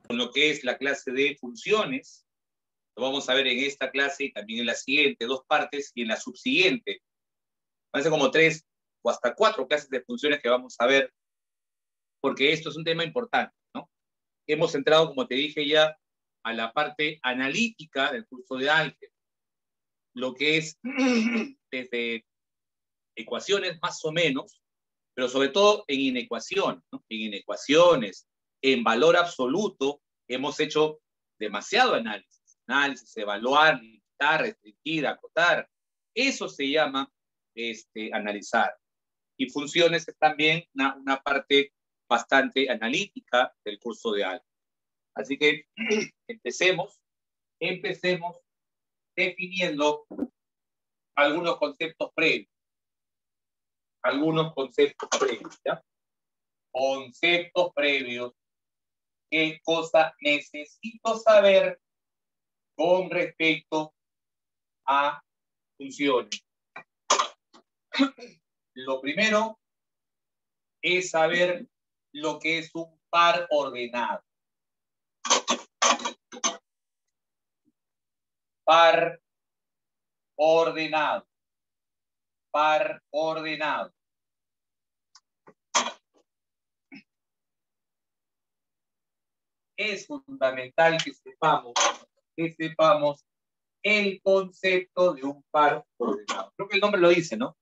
con lo que es la clase de funciones. Lo vamos a ver en esta clase y también en la siguiente, 2 partes, y en la subsiguiente. Van a ser como 3 o hasta 4 clases de funciones que vamos a ver, porque esto es un tema importante, ¿no? Hemos entrado, como te dije ya, a la parte analítica del curso de álgebra, lo que es desde ecuaciones más o menos, pero sobre todo en inecuaciones, ¿no? En inecuaciones, en valor absoluto, hemos hecho demasiado análisis, evaluar, limitar, restringir, acotar. Eso se llama analizar. Y funciones es también una parte bastante analítica del curso de álgebra. Así que empecemos definiendo algunos conceptos previos. ¿Ya? Conceptos previos. ¿Qué cosa necesito saber con respecto a funciones? Lo primero es saber lo que es un par ordenado. Par ordenado. Par ordenado. Es fundamental que sepamos el concepto de un par ordenado. Creo que el nombre lo dice, ¿no?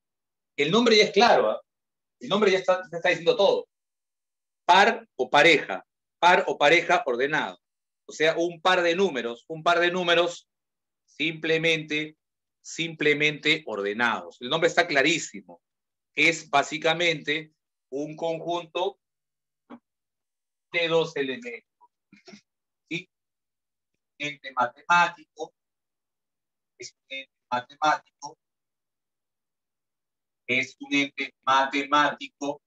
El nombre ya es claro, ¿eh? El nombre ya está diciendo todo. Par o pareja ordenado. O sea, un par de números simplemente ordenados. El nombre está clarísimo. Es básicamente un conjunto de 2 elementos. ¿Sí? Ente matemático, es un ente matemático,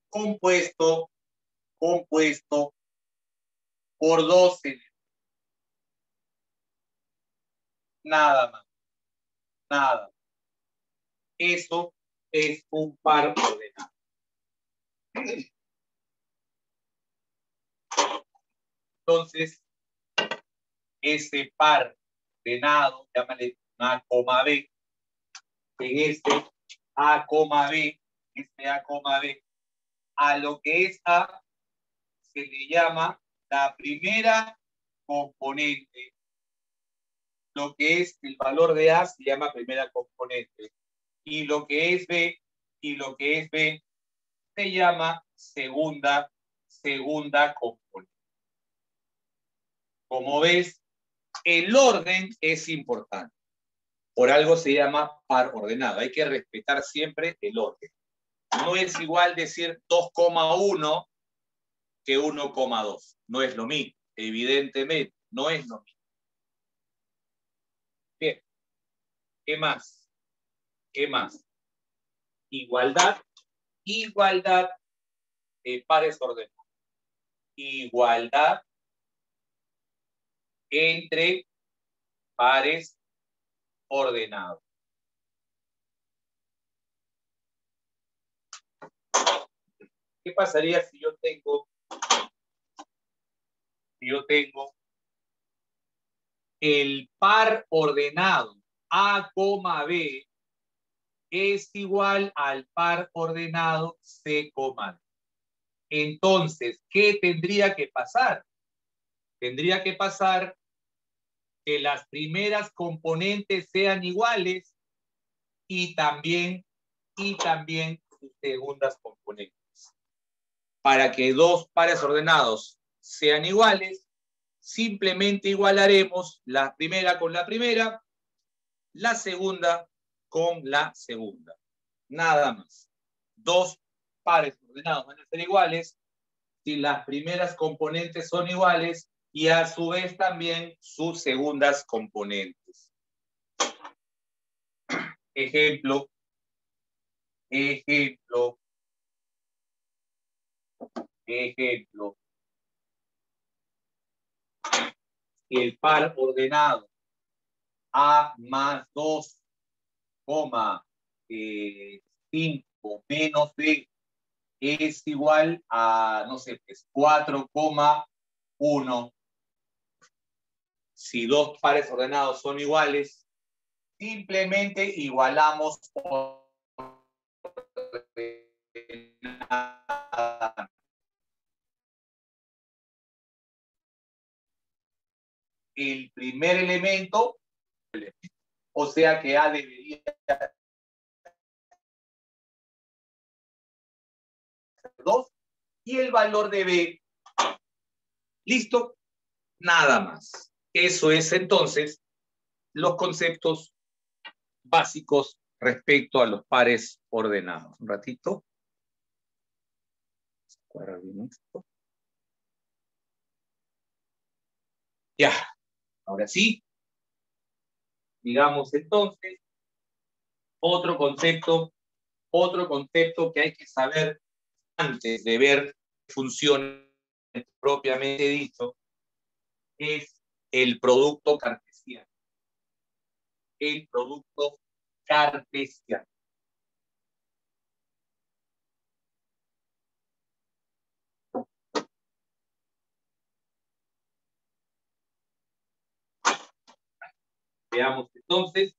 compuesto por 2 elementos. Nada más. Nada. Eso es un par ordenado. Entonces, ese par ordenado, llámale A, B, en A, B, a lo que es A se le llama la primera componente. Lo que es el valor de A se llama primera componente. Y lo que es B se llama segunda componente. Como ves, el orden es importante. Por algo se llama par ordenado. Hay que respetar siempre el orden. No es igual decir 2,1 que 1,2. No es lo mismo. Evidentemente, no es lo mismo. Bien. ¿Qué más? Igualdad de pares ordenados. Igualdad entre pares ordenados. ¿Qué pasaría si yo tengo el par ordenado A, B es igual al par ordenado C, D? Entonces, ¿qué tendría que pasar? Tendría que pasar que las primeras componentes sean iguales y también sus segundas componentes. Para que 2 pares ordenados sean iguales, simplemente igualaremos la primera con la primera, la segunda con la segunda. Nada más. 2 pares ordenados van a ser iguales si las primeras componentes son iguales y a su vez también sus segundas componentes. Ejemplo. El par ordenado A más 2, 5 menos B es igual a, no sé, pues 4,1. Si dos pares ordenados son iguales, simplemente igualamos el primer elemento, o sea que A debería ser 2 y el valor de B, listo, nada más. Eso es entonces los conceptos básicos respecto a los pares ordenados. Un ratito. Ya, ahora sí. Digamos entonces, otro concepto que hay que saber antes de ver funciones propiamente dicho, es el producto cartesiano. El producto cartesiano. Veamos entonces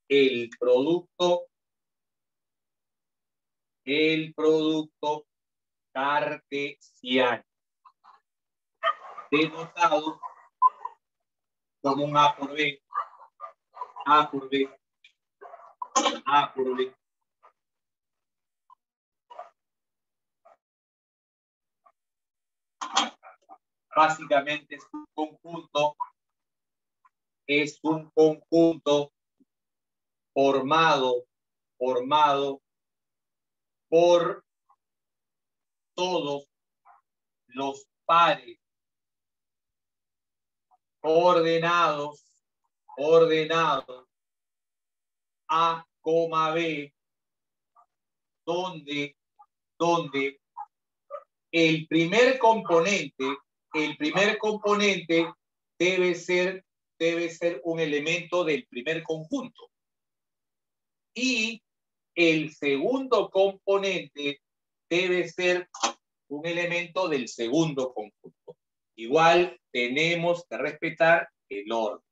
el producto cartesiano, denotado como un A por B, A por B, A por B. Básicamente es un conjunto formado por todos los pares ordenados A, B, donde el primer componente debe ser un elemento del primer conjunto. Y el segundo componente debe ser un elemento del segundo conjunto. Igual tenemos que respetar el orden.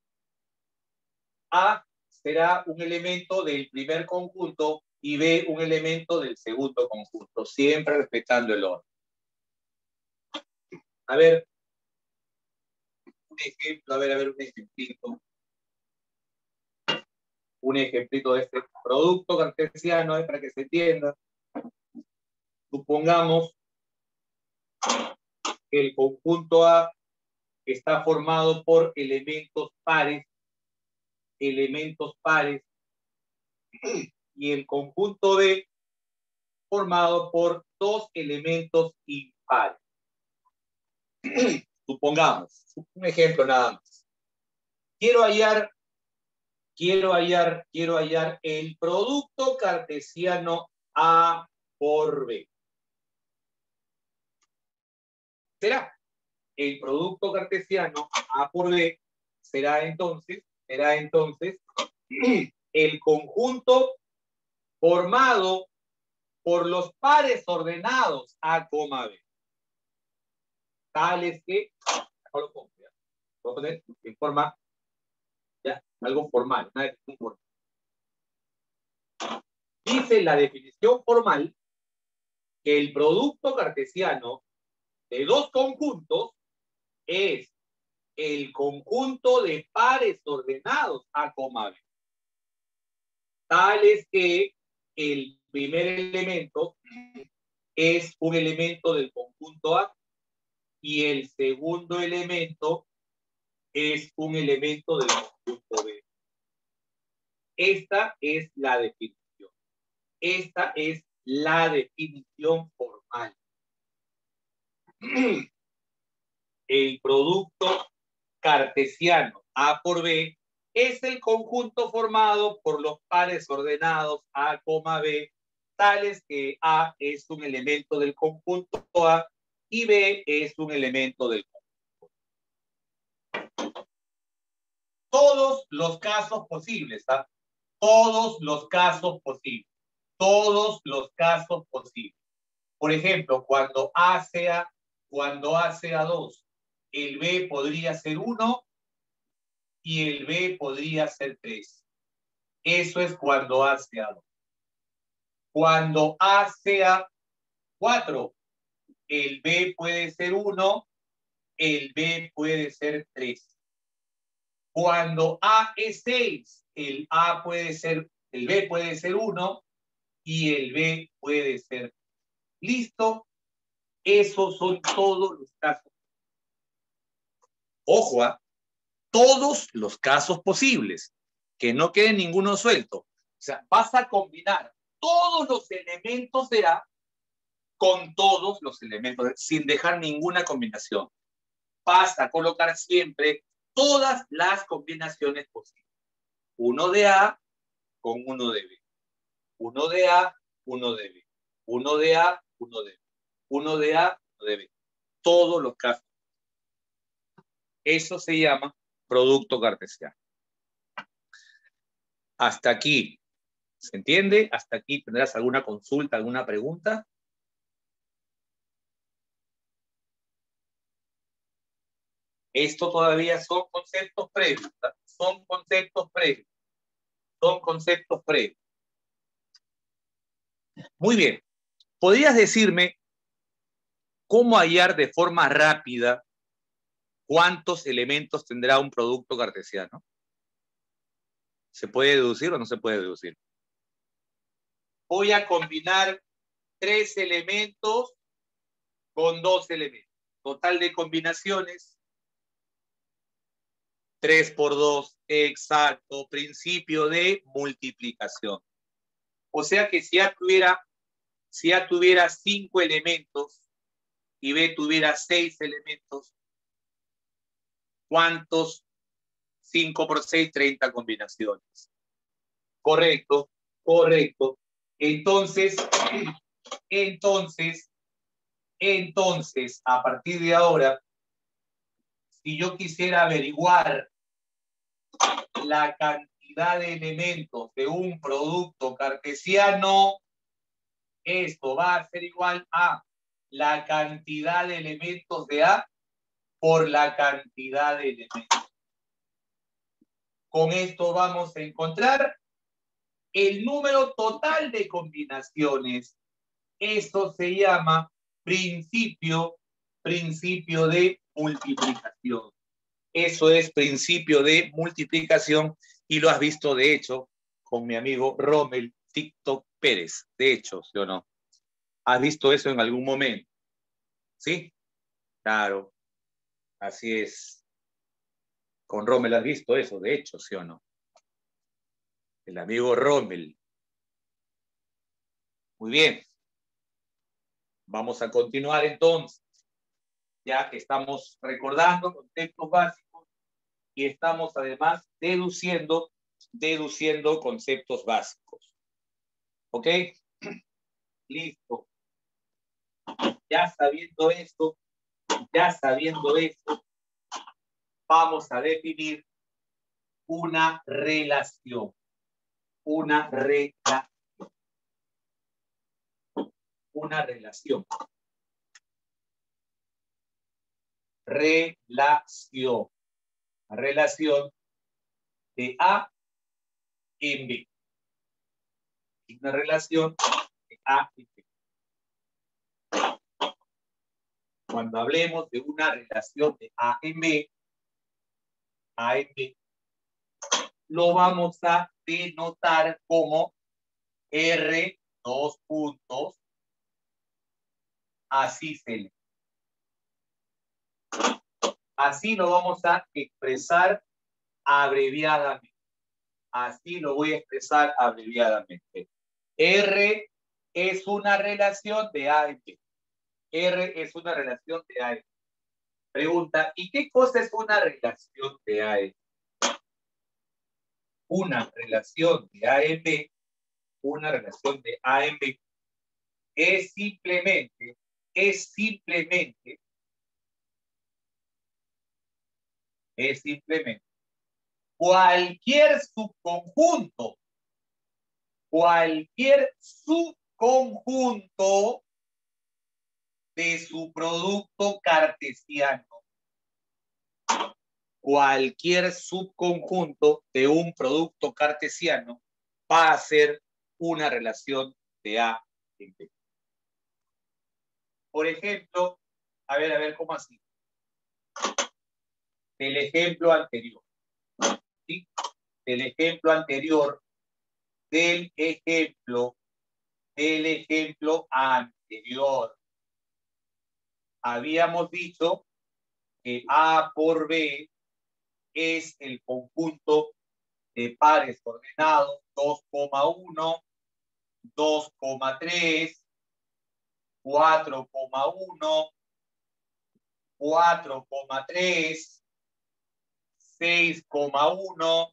A será un elemento del primer conjunto y B un elemento del segundo conjunto, siempre respetando el orden. A ver, un ejemplo, un ejemplito. Un ejemplito de este producto cartesiano, para que se entienda. Supongamos que el conjunto A está formado por elementos pares, y el conjunto B formado por dos elementos impares. Supongamos, un ejemplo nada más. Quiero hallar el producto cartesiano A por B. Será el producto cartesiano A por B será entonces el conjunto formado por los pares ordenados A, B. Tales que, voy a poner en forma, ya, algo formal, una definición formal. Dice la definición formal que el producto cartesiano de dos conjuntos es el conjunto de pares ordenados A, B. Tales que el primer elemento es un elemento del conjunto A y el segundo elemento es un elemento del conjunto B. Esta es la definición. Esta es la definición formal. El producto cartesiano A por B es el conjunto formado por los pares ordenados A, B, tales que A es un elemento del conjunto A y B es un elemento del conjunto. Todos los casos posibles, ¿ah? Todos los casos posibles. Todos los casos posibles. Por ejemplo, cuando A sea 2, el B podría ser 1 y el B podría ser 3. Eso es cuando A sea 2. Cuando A sea 4, el B puede ser 1, el B puede ser 3. Cuando A es 6, el B puede ser 1 y el B puede ser 3. ¿Listo? Esos son todos los casos. Ojo, todos los casos posibles. Que no quede ninguno suelto. O sea, vas a combinar todos los elementos de A con todos los elementos, sin dejar ninguna combinación. Vas a colocar siempre todas las combinaciones posibles. Uno de A con uno de B. Uno de A, uno de B. Uno de A, uno de B. Uno de A, uno de B. Todos los casos. Eso se llama producto cartesiano. Hasta aquí. ¿Se entiende? Hasta aquí. ¿Tendrás alguna consulta, alguna pregunta? Esto todavía son conceptos previos. Son conceptos previos. Son conceptos previos. Muy bien. ¿Podrías decirme cómo hallar de forma rápida cuántos elementos tendrá un producto cartesiano? ¿Se puede deducir o no se puede deducir? Voy a combinar 3 elementos con 2 elementos. Total de combinaciones, 3 por 2, exacto, principio de multiplicación. O sea que si A tuviera 5 elementos y B tuviera 6 elementos, ¿cuántos? 5 por 6, 30 combinaciones. Correcto, correcto. Entonces, a partir de ahora, si yo quisiera averiguar la cantidad de elementos de un producto cartesiano, esto va a ser igual a la cantidad de elementos de A por la cantidad de elementos. Con esto vamos a encontrar el número total de combinaciones. Esto se llama principio de multiplicación. Eso es principio de multiplicación y lo has visto, de hecho, con mi amigo Rommel TikTok Pérez. De hecho, ¿sí o no? ¿Has visto eso en algún momento? ¿Sí? Claro, así es. Con Rommel has visto eso, de hecho, ¿sí o no? El amigo Rommel. Muy bien. Vamos a continuar entonces. Ya que estamos recordando conceptos básicos y estamos además deduciendo conceptos básicos. ¿Ok? Listo. Ya sabiendo esto, vamos a definir una relación. Una relación. Relación de A en B. Una relación de A en B. Cuando hablemos de una relación de A en B, lo vamos a denotar como R, dos puntos, así se lee. Así lo vamos a expresar abreviadamente. Así lo voy a expresar abreviadamente. R es una relación de A en B. R es una relación de A en B. Pregunta, ¿y qué cosa es una relación de A en B? Una relación de A en B, una relación de A en B, es simplemente cualquier subconjunto cualquier subconjunto de su producto cartesiano. Cualquier subconjunto de un producto cartesiano va a ser una relación de A en B. Por ejemplo, a ver, ¿cómo así? Del ejemplo anterior. ¿Sí? Del ejemplo anterior, del ejemplo anterior. Habíamos dicho que A por B es el conjunto de pares ordenados 2,1, 2,3, 4,1, 4,3, 6,1,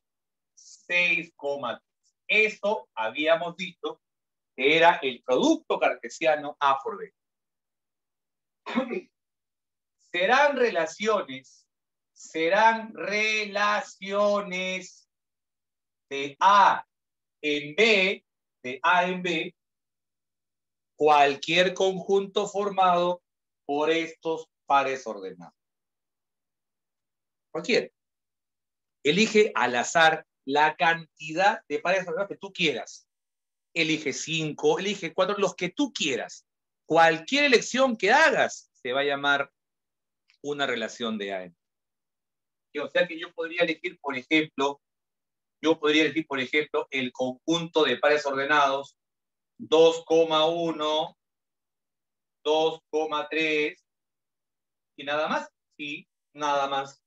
6,3. Eso habíamos dicho que era el producto cartesiano A por B. Serán relaciones de A en B, cualquier conjunto formado por estos pares ordenados. Cualquiera. Elige al azar la cantidad de pares ordenados que tú quieras. Elige 5, elige 4, los que tú quieras. Cualquier elección que hagas se va a llamar una relación de A en B. O sea que yo podría elegir, por ejemplo, el conjunto de pares ordenados 2,1, 2,3 y nada más. Sí, nada más.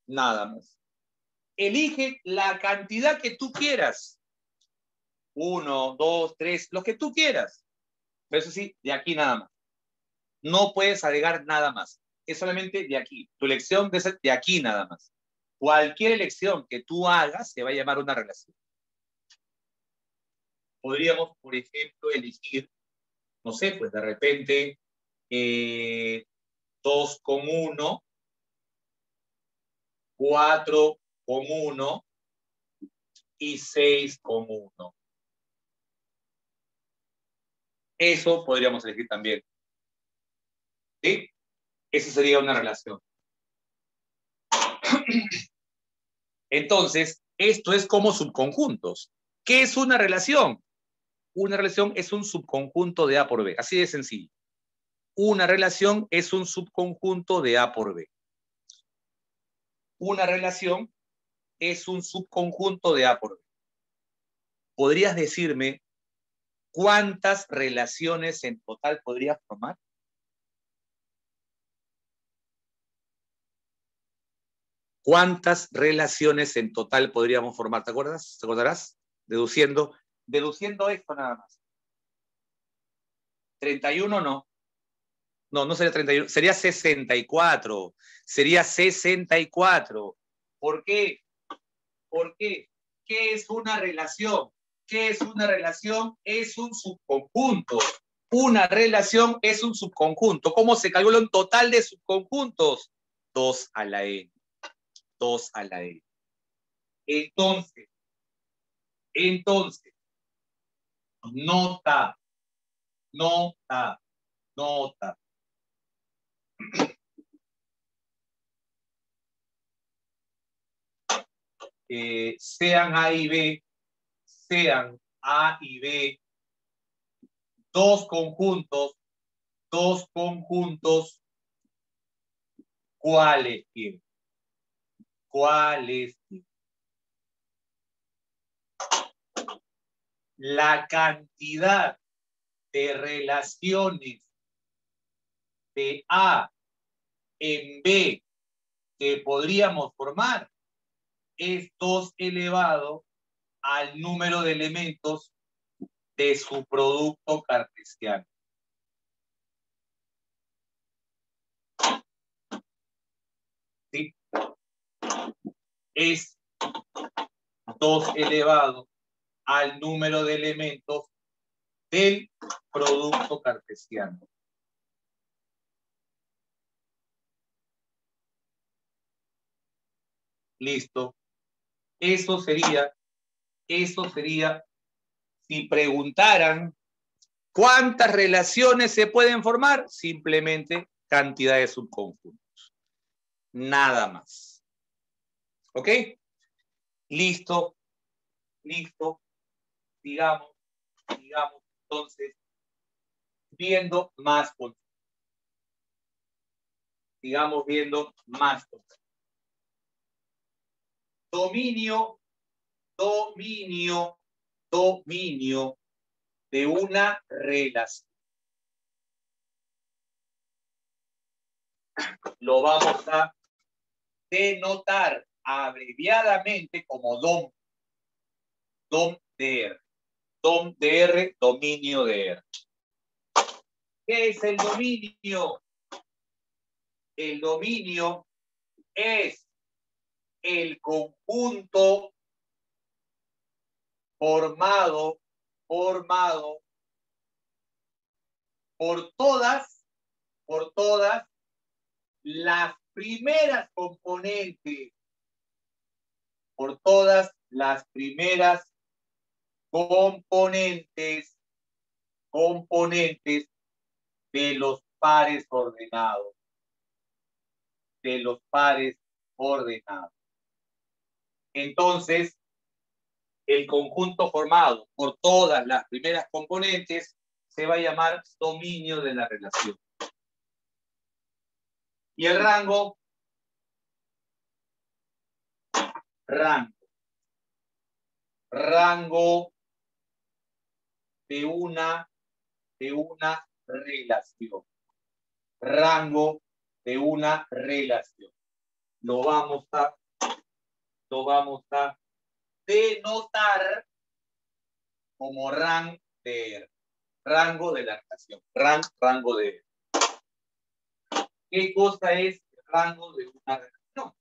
Nada más. Elige la cantidad que tú quieras. 1, 2, 3, los que tú quieras. Pero eso sí, de aquí nada más. No puedes agregar nada más. Es solamente de aquí. Tu elección debe ser de aquí nada más. Cualquier elección que tú hagas se va a llamar una relación. Podríamos, por ejemplo, elegir, no sé, pues de repente 2,1, 4,1 y 6,1. Eso podríamos elegir también. ¿Sí? Eso sería una relación. Entonces, esto es como subconjuntos. ¿Qué es una relación? Una relación es un subconjunto de A por B. Así de sencillo. Una relación es un subconjunto de A por B. Una relación es un subconjunto de A por B. ¿Podrías decirme cuántas relaciones en total podrías formar? ¿Cuántas relaciones en total podríamos formar? ¿Te acuerdas? ¿Te acordarás? Deduciendo esto nada más. 31 no. No sería 31, sería 64. Sería 64. ¿Por qué? ¿Por qué? ¿Qué es una relación? ¿Qué es una relación? Es un subconjunto. Una relación es un subconjunto. ¿Cómo se calcula un total de subconjuntos? 2 a la n. 2 a la n. Entonces, nota. Sean A y B, dos conjuntos, ¿cuáles tienen? ¿Cuáles tienen? La cantidad de relaciones de A en B que podríamos formar es 2 elevado al número de elementos de su producto cartesiano. ¿Sí? Es 2 elevado al número de elementos del producto cartesiano. Listo. Eso sería Si preguntaran cuántas relaciones se pueden formar, simplemente cantidad de subconjuntos. Nada más. ¿Ok? Listo. Listo. Sigamos entonces viendo más conceptos. Sigamos viendo más conceptos. Dominio de una relación. Lo vamos a denotar abreviadamente como DOM. DOM de R. DOM de R, dominio de R. ¿Qué es el dominio? El dominio es el conjunto formado por todas las primeras componentes, por todas las primeras componentes de los pares ordenados. De los pares ordenados. Entonces, el conjunto formado por todas las primeras componentes se va a llamar dominio de la relación. Y el rango, rango de una relación. Rango de una relación. Lo vamos a denotar como rango de R. Rango de la relación. Rango de R. ¿Qué cosa es el rango de una relación?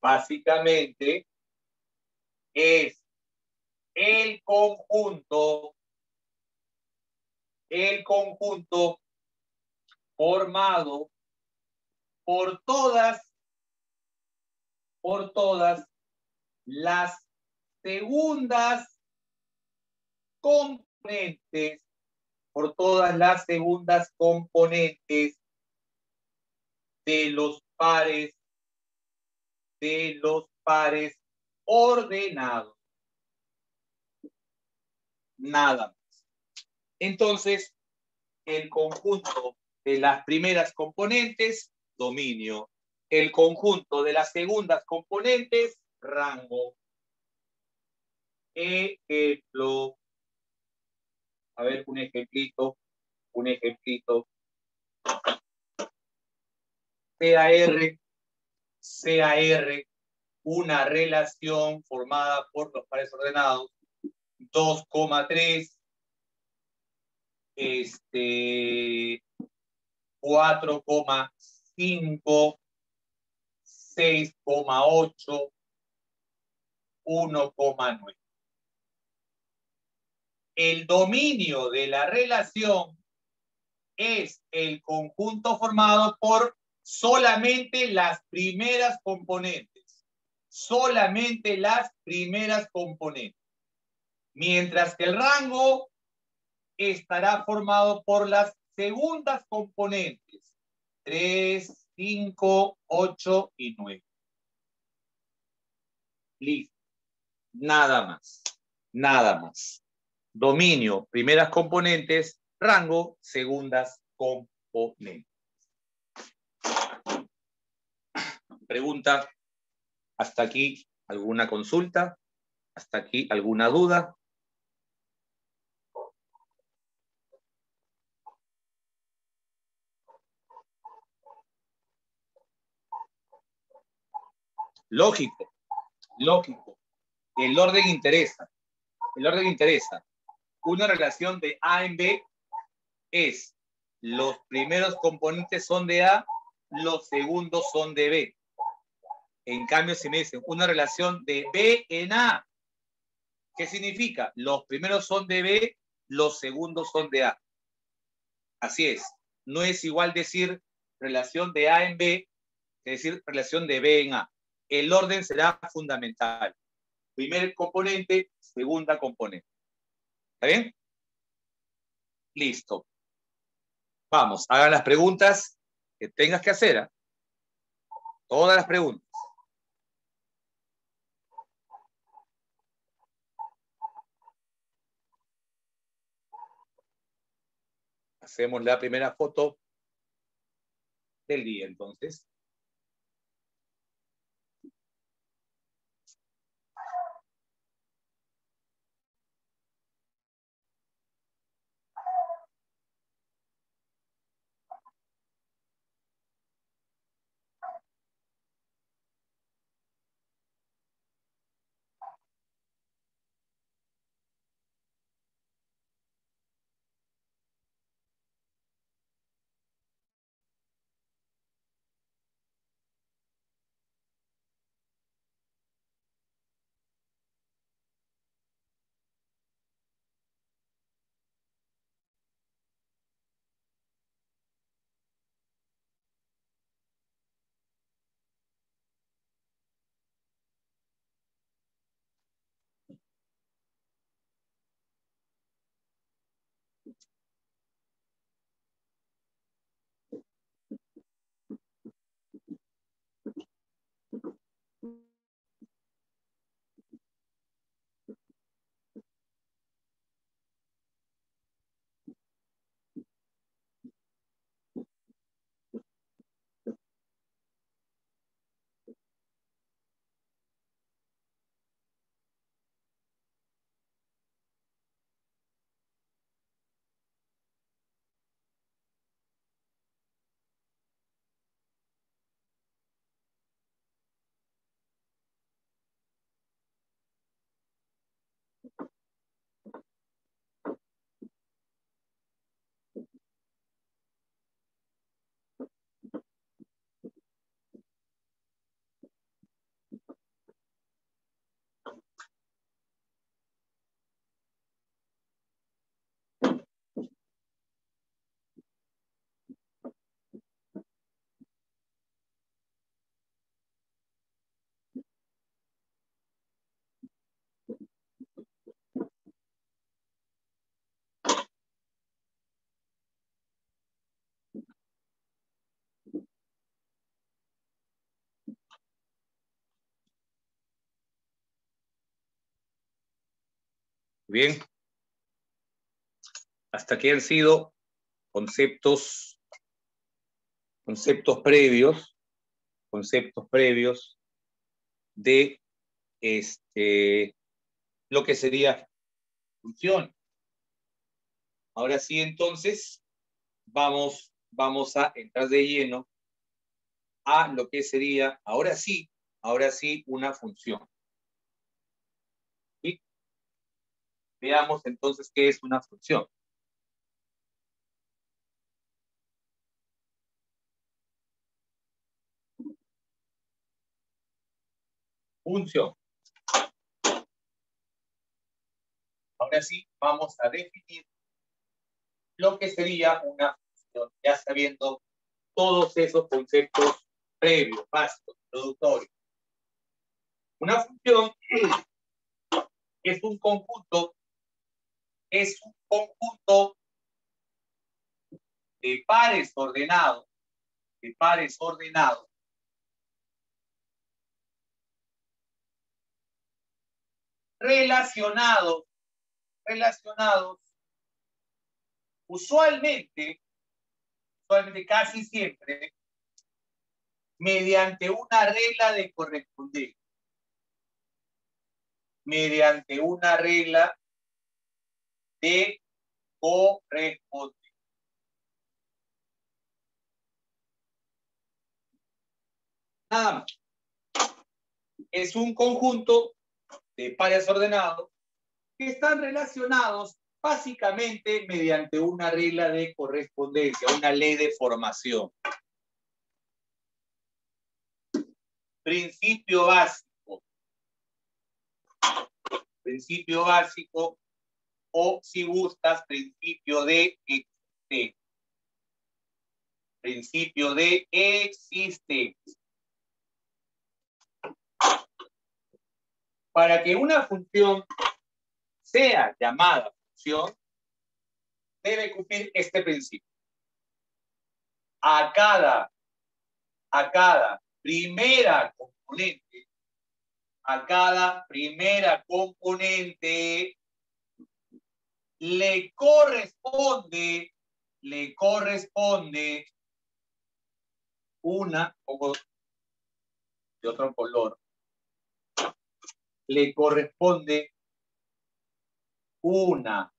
Básicamente es el conjunto formado por todas las segundas componentes, de los pares ordenados. Nada más. Entonces, el conjunto de las primeras componentes, dominio. El conjunto de las segundas componentes, rango. Ejemplo. A ver, un ejemplito. CAR, una relación formada por los pares ordenados, 2,3, 4,5, 6,8, 1,9. El dominio de la relación es el conjunto formado por solamente las primeras componentes. Solamente las primeras componentes. Mientras que el rango estará formado por las segundas componentes. 3, 5, 8 y 9. Listo. Nada más. Nada más. Dominio, primeras componentes. Rango, segundas componentes. Pregunta. ¿Hasta aquí alguna consulta? ¿Hasta aquí alguna duda? Lógico. El orden interesa. Una relación de A en B es los primeros componentes son de A, los segundos son de B. En cambio, si me dicen una relación de B en A, ¿qué significa? Los primeros son de B, los segundos son de A. Así es. No es igual decir relación de A en B que decir relación de B en A. el orden será fundamental. Primer componente, segunda componente. ¿Está bien? Listo. Vamos, hagan las preguntas que tengas que hacer. ¿Eh? Todas las preguntas. Hacemos la primera foto del día, entonces. Bien. Hasta aquí han sido conceptos previos de lo que sería función. Ahora sí, entonces, vamos a entrar de lleno a lo que sería, ahora sí, una función. ¿Sí? Veamos entonces qué es una función. Función. Ahora sí, vamos a definir lo que sería una función, ya sabiendo todos esos conceptos previos, básicos, introductorios. Una función es un conjunto de pares ordenados, relacionados usualmente casi siempre, mediante una regla de correspondencia. Mediante una regla de correspondencia. Nada más. Es un conjunto de pares ordenados que están relacionados básicamente mediante una regla de correspondencia, una ley de formación. Principio básico, o si gustas, principio de existencia. Principio de existencia. Para que una función sea llamada función, debe cumplir este principio. A cada primera componente le corresponde una, o de otro color, le corresponde una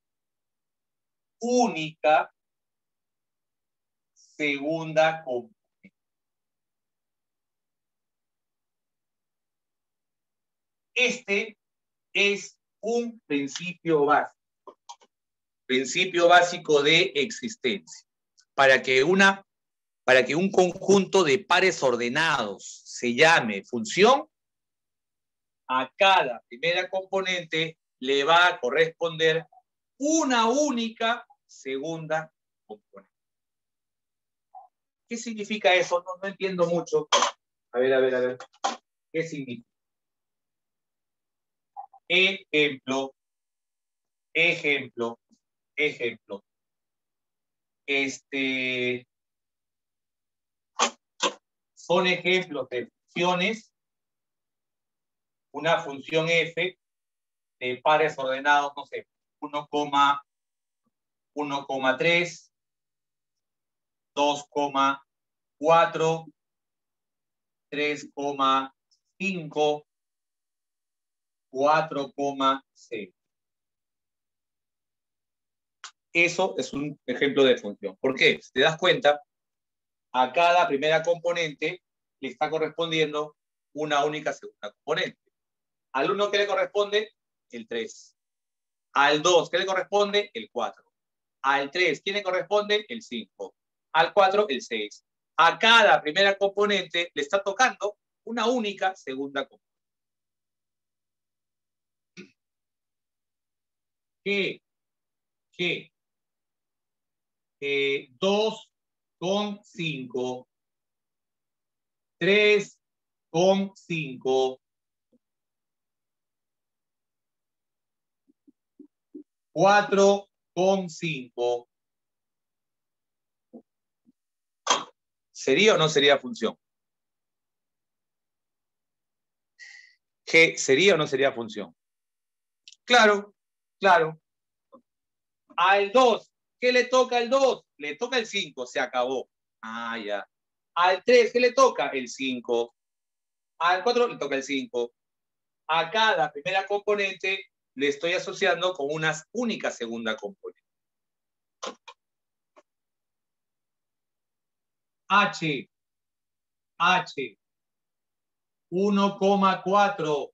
única segunda componente. Este es un principio básico de existencia. Para que un conjunto de pares ordenados se llame función, a cada primera componente le va a corresponder una única segunda componente. ¿Qué significa eso? No entiendo mucho. A ver. ¿Qué significa? Ejemplo. Son ejemplos de funciones. Una función f de pares ordenados, no sé, 1,3, 2,4, 3,5, 4,6. Eso es un ejemplo de función. ¿Por qué? Si te das cuenta, a cada primera componente le está correspondiendo una única segunda componente. Al 1, ¿qué le corresponde? El 3. Al 2, ¿qué le corresponde? El 4. Al 3, ¿quién le corresponde? El 5. Al 4, el 6. A cada primera componente le está tocando una única segunda componente. ¿Qué? 2,5, 3,5, 4,5. ¿Sería o no sería función? ¿G sería o no sería función? Claro. Al 2, ¿qué le toca al 2? Le toca el 5, se acabó. Ah, ya. Al 3, ¿qué le toca? El 5. Al 4 le toca el 5. A cada primera componente le estoy asociando con una única segunda componente. H, 1,4,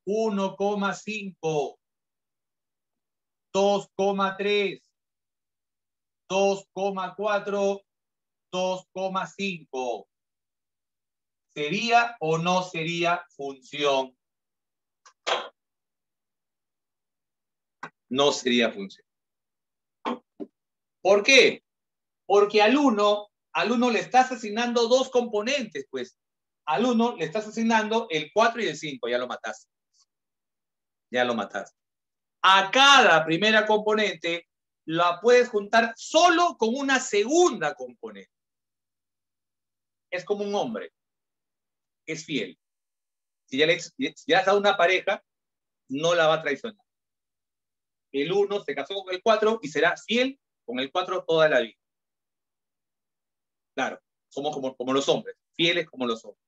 1,5, 2,3, 2,4, 2,5. ¿Sería o no sería función? No sería función. ¿Por qué? Porque al 1 le estás asignando dos componentes, pues. Al 1 le estás asignando el 4 y el 5, ya lo mataste. A cada primera componente la puedes juntar solo con una segunda componente. Es como un hombre. Es fiel. Si ya le has dado una pareja, no la va a traicionar. El 1 se casó con el 4 y será fiel con el 4 toda la vida. Claro, somos como los hombres, fieles como los hombres.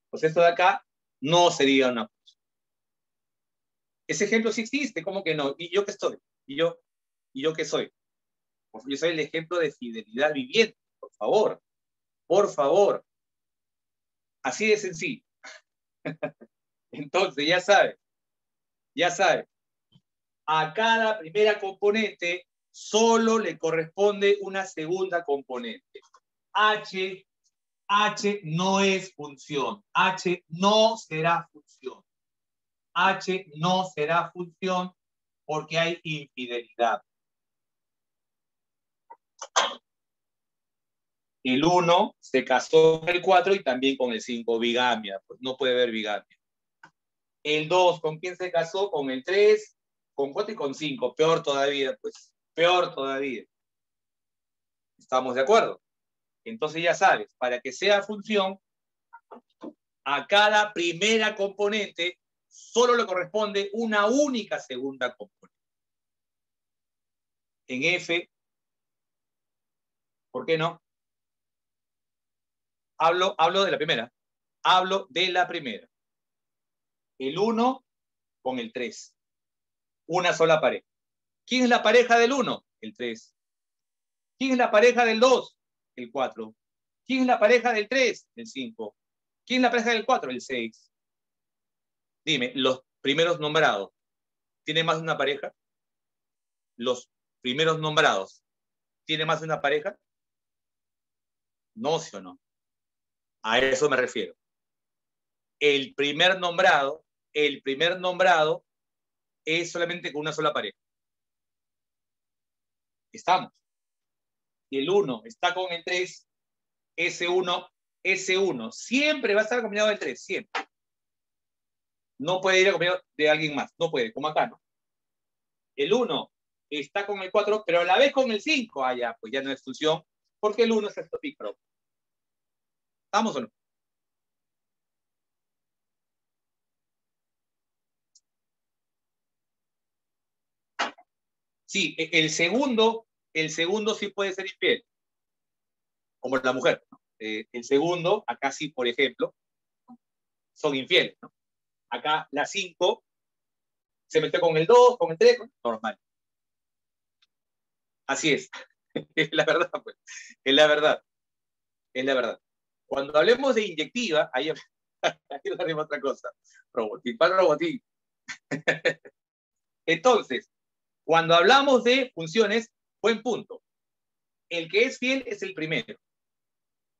Pues esto de acá no sería una función. Ese ejemplo sí existe, ¿cómo que no? ¿Y yo qué estoy? ¿Y yo qué soy? Pues yo soy el ejemplo de fidelidad viviente, por favor. Así de sencillo. Entonces, ya sabes. A cada primera componente solo le corresponde una segunda componente. H no es función. H no será función. H no será función porque hay infidelidad. El 1 se casó con el 4 y también con el 5, bigamia. Pues no puede haber bigamia. El 2, ¿con quién se casó? Con el 3, con 4 y con 5. Peor todavía, pues. Peor todavía. ¿Estamos de acuerdo? Entonces ya sabes, para que sea función, a cada primera componente solo le corresponde una única segunda componente. En F, ¿por qué no? Hablo de la primera. Hablo de la primera. El 1 con el 3. Una sola pareja. ¿Quién es la pareja del 1? El 3. ¿Quién es la pareja del 2? El 4. ¿Quién es la pareja del 3? El 5. ¿Quién es la pareja del 4? El 6. Dime, los primeros nombrados, ¿tienen más de una pareja? Los primeros nombrados, ¿tienen más de una pareja? No, ¿sí o no? A eso me refiero. El primer nombrado es solamente con una sola pareja. Estamos. Y el 1 está con el 3, S1 siempre va a estar acompañado del 3, siempre. No puede ir acompañado de alguien más, no puede, como acá, ¿no? El 1 está con el 4, pero a la vez con el 5. Ah, ya, pues ya no es función, porque el 1 es sextopícaro. ¿Estamos o no? Sí, el segundo sí puede ser infiel, como la mujer, ¿no? El segundo, acá sí, por ejemplo, son infieles, ¿no? Acá la 5 se mete con el 2, con el 3, normal. Así es. Es la verdad, pues. Es la verdad. Es la verdad. Cuando hablemos de inyectiva, ahí hablaremos otra cosa. Robotín, para robotín. Entonces, cuando hablamos de funciones, buen punto. El que es fiel es el primero.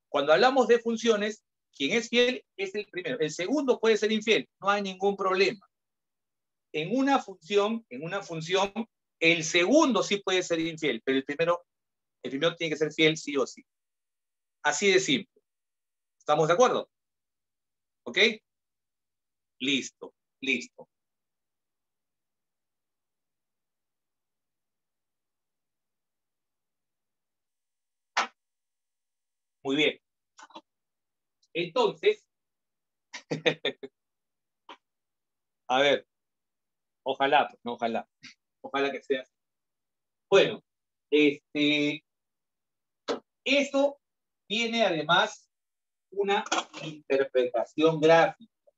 Cuando hablamos de funciones, quien es fiel es el primero. El segundo puede ser infiel, no hay ningún problema. En una función, el segundo sí puede ser infiel, pero el primero tiene que ser fiel sí o sí. Así de simple. ¿Estamos de acuerdo? ¿Ok? Listo, listo. Muy bien. Entonces, a ver, ojalá, no, ojalá que sea así. Bueno, eso tiene además una interpretación gráfica.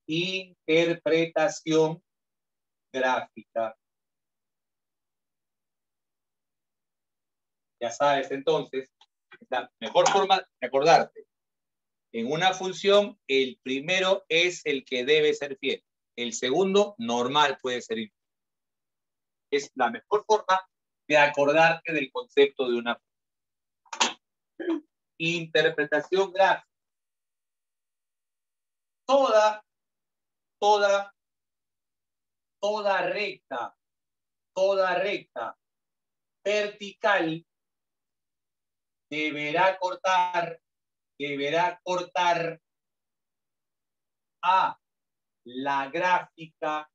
Interpretación gráfica. Ya sabes, entonces, la mejor forma de acordarte. En una función, el primero es el que debe ser fiel. El segundo, normal, puede ser infiel. Es la mejor forma de acordarte del concepto de una interpretación gráfica. Toda recta vertical deberá cortar a la gráfica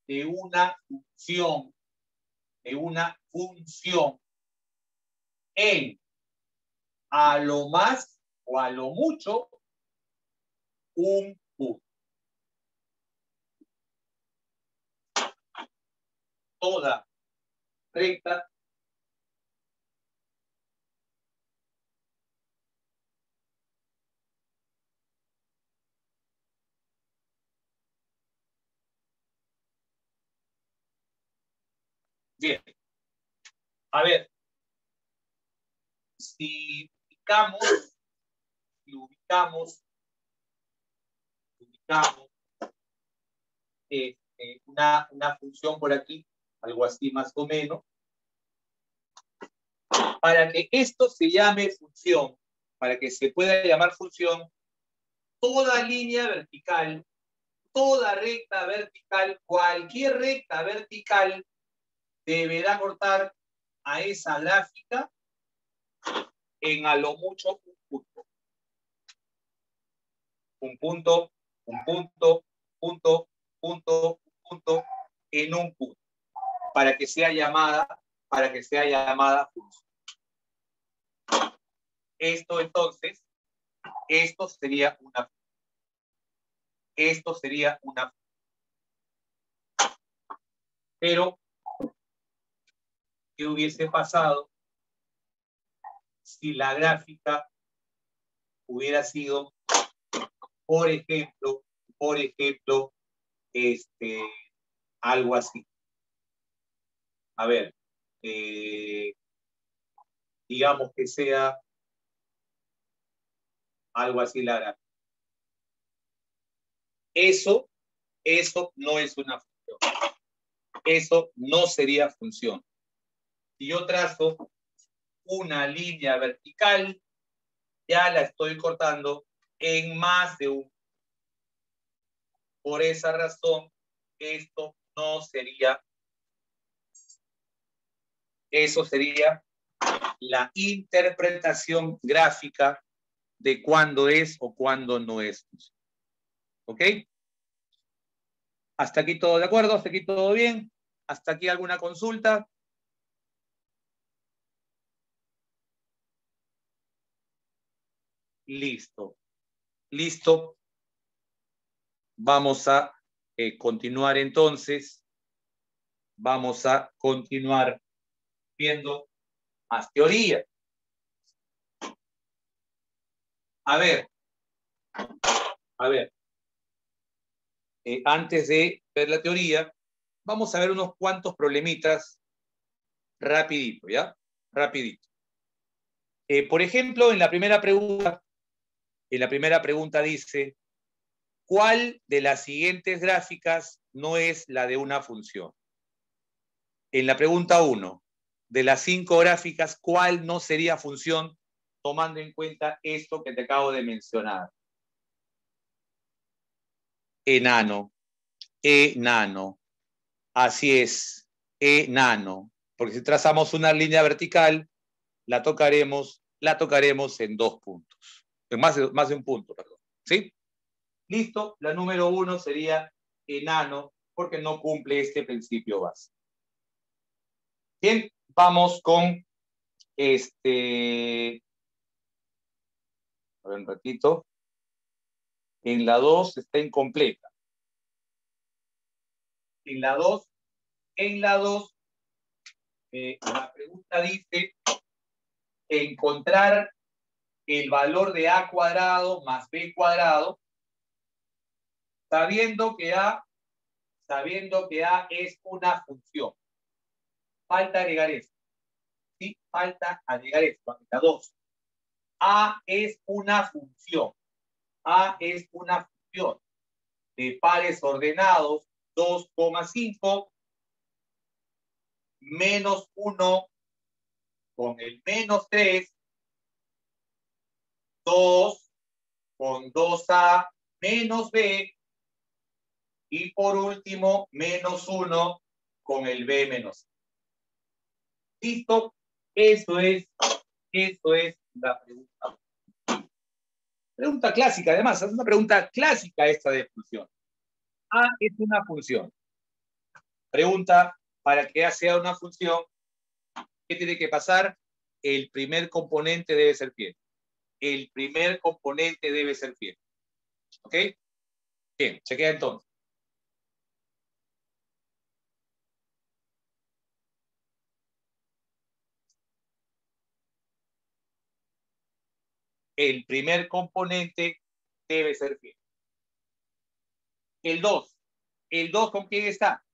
de una función en a lo más o a lo mucho un punto. Toda recta bien. A ver, si ubicamos una función por aquí, algo así más o menos, para que esto se llame función, para que se pueda llamar función, toda línea vertical, toda recta vertical, cualquier recta vertical deberá cortar a esa gráfica en a lo mucho un punto. un punto, un punto, punto, punto, punto, en un punto, para que sea llamada función. Esto entonces, esto sería una pero ¿qué hubiese pasado si la gráfica hubiera sido, por ejemplo, algo así? A ver, digamos que sea algo así la gráfica. Eso no es una función. Eso no sería función. Si yo trazo una línea vertical, ya la estoy cortando en más de un. Por esa razón, esto no sería. Eso sería la interpretación gráfica de cuándo es o cuándo no es función. ¿Ok? ¿Hasta aquí todo de acuerdo? ¿Hasta aquí todo bien? ¿Hasta aquí alguna consulta? Listo. Listo. Vamos a continuar entonces. Vamos a continuar viendo más teoría. A ver. Antes de ver la teoría, vamos a ver unos cuantos problemitas rapidito, ¿ya? Rapidito. Por ejemplo, en la primera pregunta dice, ¿cuál de las siguientes gráficas no es la de una función? En la pregunta 1, de las 5 gráficas, ¿cuál no sería función tomando en cuenta esto que te acabo de mencionar? Enano. Así es, enano. Porque si trazamos una línea vertical, la tocaremos en 2 puntos. En más de un punto, perdón. ¿Sí? Listo, la número 1 sería enano, porque no cumple este principio básico. Bien, vamos con a ver un ratito. En la 2 está incompleta. En la 2, la pregunta dice encontrar el valor de a cuadrado más b cuadrado, sabiendo que a es una función. Falta agregar esto. Sí, falta agregar esto. La 2. A es una función. A es una función de pares ordenados 2,5 menos 1 con el menos 3, 2 con 2a menos b y por último menos 1 con el b menos. ¿Listo? Eso es la pregunta. Pregunta clásica, además, es una pregunta clásica esta de función. A es una función. Pregunta, para que A sea una función, ¿qué tiene que pasar? El primer componente debe ser fiel. El primer componente debe ser fiel. ¿Ok? Bien, chequea entonces. El primer componente debe ser fiel. El 2. ¿El 2 con quién está?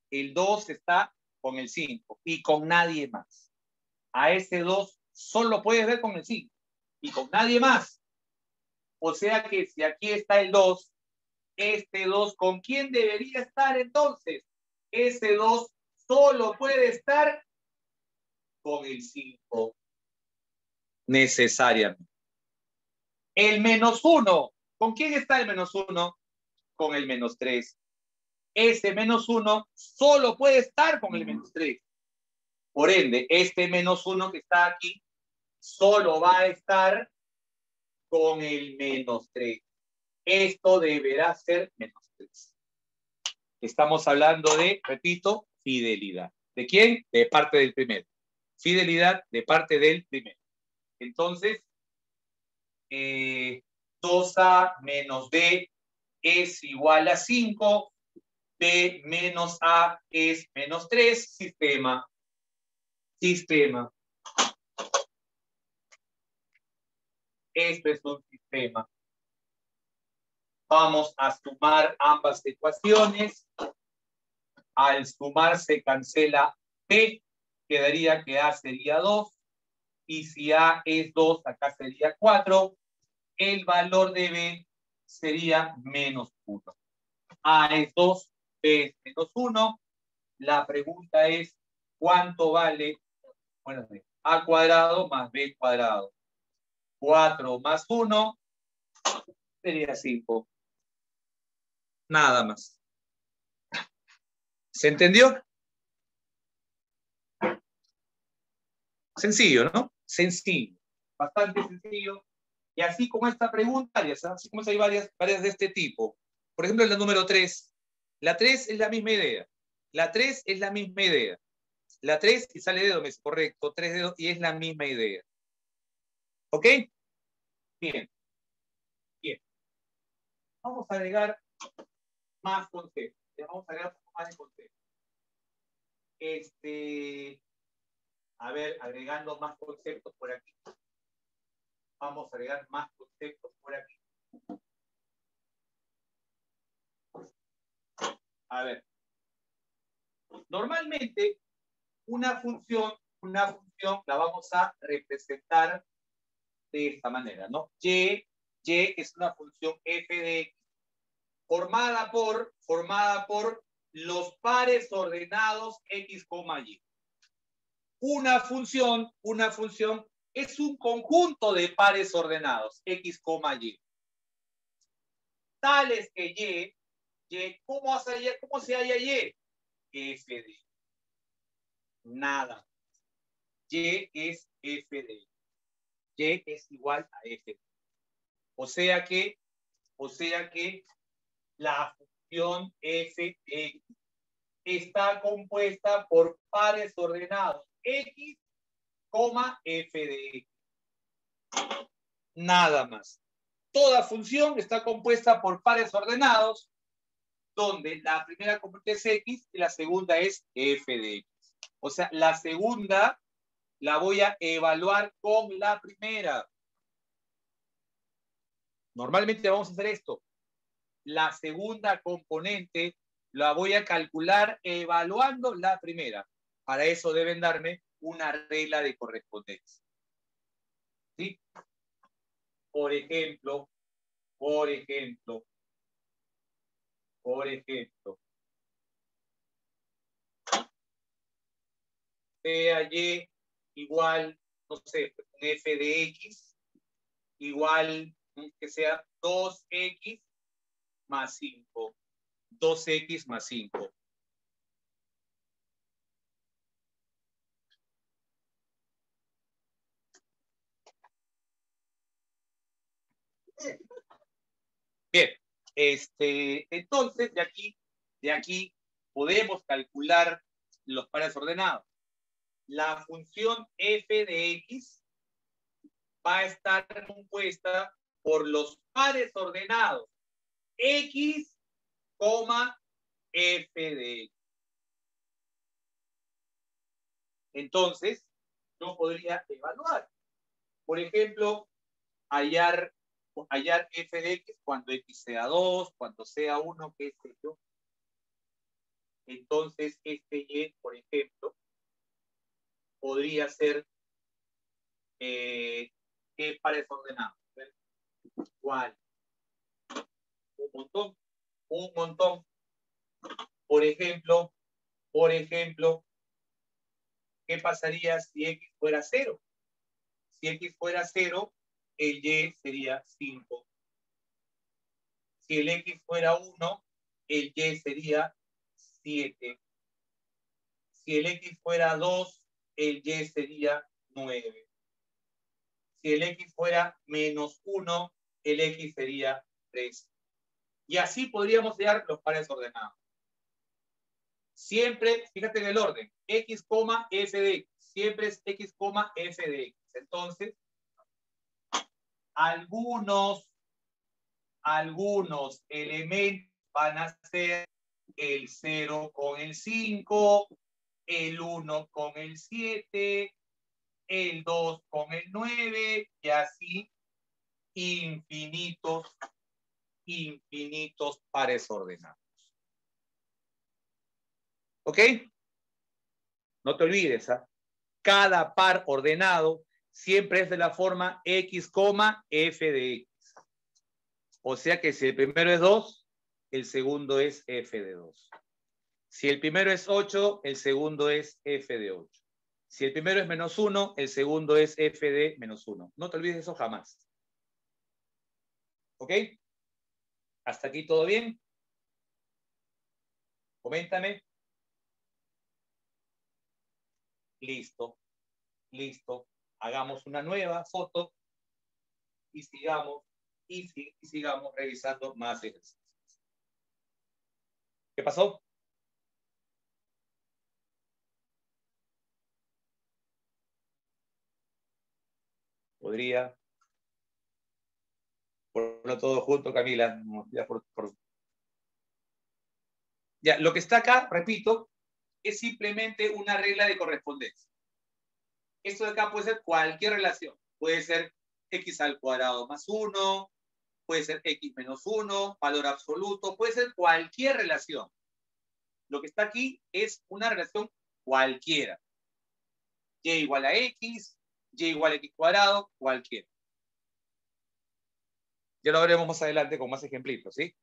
El 2 está con el 5 y con nadie más. A ese 2 solo puedes ver con el 5 y con nadie más. O sea que si aquí está el 2, este 2, ¿con quién debería estar entonces? Ese 2 solo puede estar con el 5 necesariamente. El menos 1, ¿con quién está el menos 1? Con el menos 3. Ese menos 1 solo puede estar con el menos 3. Por ende, este menos 1 que está aquí solo va a estar con el menos 3. Esto deberá ser menos 3. Estamos hablando de, repito, fidelidad. ¿De quién? De parte del primero. Fidelidad de parte del primero. Entonces, 2A menos B es igual a 5. B menos A es menos 3. Sistema. Sistema. Esto es un sistema. Vamos a sumar ambas ecuaciones. Al sumar se cancela B. Quedaría que A sería 2. Y si A es 2, acá sería 4. El valor de B sería menos 1. A es 2, B es menos 1. La pregunta es, ¿cuánto vale? Bueno, A cuadrado más B cuadrado. 4 más 1 sería 5. Nada más. ¿Se entendió? Sencillo, ¿no? Sencillo. Bastante sencillo. Y así como esta pregunta, así como hay varias de este tipo. Por ejemplo, la número 3. La 3 es la misma idea. La 3 es la misma idea. La 3 y sale dedo, es correcto. 3 dedos y es la misma idea. ¿Ok? Bien. Bien. Vamos a agregar más conceptos. Vamos a agregar un poco más de conceptos. A ver, agregando más conceptos por aquí. Vamos a agregar más conceptos por aquí. A ver. Normalmente, una función la vamos a representar de esta manera, ¿no? Y es una función f de x formada por los pares ordenados x, y. Una función es un conjunto de pares ordenados x, y. Tales que y, ¿cómo se halla y? F de x. Nada. Y es f de x. Y es igual a f de x. O sea que la función f de x está compuesta por pares ordenados x, f de x. Nada más. Toda función está compuesta por pares ordenados, donde la primera componente es x y la segunda es f de x. O sea, la segunda la voy a evaluar con la primera. Normalmente vamos a hacer esto. La segunda componente la voy a calcular evaluando la primera. Para eso deben darme una regla de correspondencia. ¿Sí? Por ejemplo, sea y igual, no sé, un f de x igual que sea 2x más 5. 2x más 5. Bien, entonces de aquí podemos calcular los pares ordenados. La función f de x va a estar compuesta por los pares ordenados x, f de x. Entonces, yo podría evaluar. Por ejemplo, hallar f de x cuando x sea 2, cuando sea 1, qué sé yo. Entonces, y, por ejemplo, podría ser ¿qué pares ordenados? ¿Cuál? Un montón. Por ejemplo, ¿qué pasaría si x fuera 0? Si x fuera 0, el y sería 5. Si el x fuera 1, el y sería 7. Si el x fuera 2, el y sería 9. Si el x fuera menos 1, el x sería 3. Y así podríamos hallar los pares ordenados. Siempre, fíjate en el orden, x, f de x. Siempre es x, f de x. Entonces, algunos elementos van a ser el 0 con el 5, el 1 con el 7, el 2 con el 9, y así infinitos pares ordenados. ¿Ok? No te olvides, ¿eh? Cada par ordenado siempre es de la forma x, f de x. O sea que si el primero es 2, el segundo es f de 2. Si el primero es 8, el segundo es f de 8. Si el primero es menos 1, el segundo es f de menos 1. No te olvides eso jamás. ¿Ok? ¿Hasta aquí todo bien? Coméntame. Listo. Listo. Hagamos una nueva foto y sigamos revisando más ejercicios. ¿Qué pasó? Podría ponerlo todo junto, Camila. Ya, lo que está acá, repito, es simplemente una regla de correspondencia. Esto de acá puede ser cualquier relación. Puede ser x al cuadrado más 1, puede ser x menos 1, valor absoluto, puede ser cualquier relación. Lo que está aquí es una relación cualquiera. Y igual a x, y igual a x cuadrado, cualquiera. Ya lo veremos más adelante con más ejemplitos, ¿sí?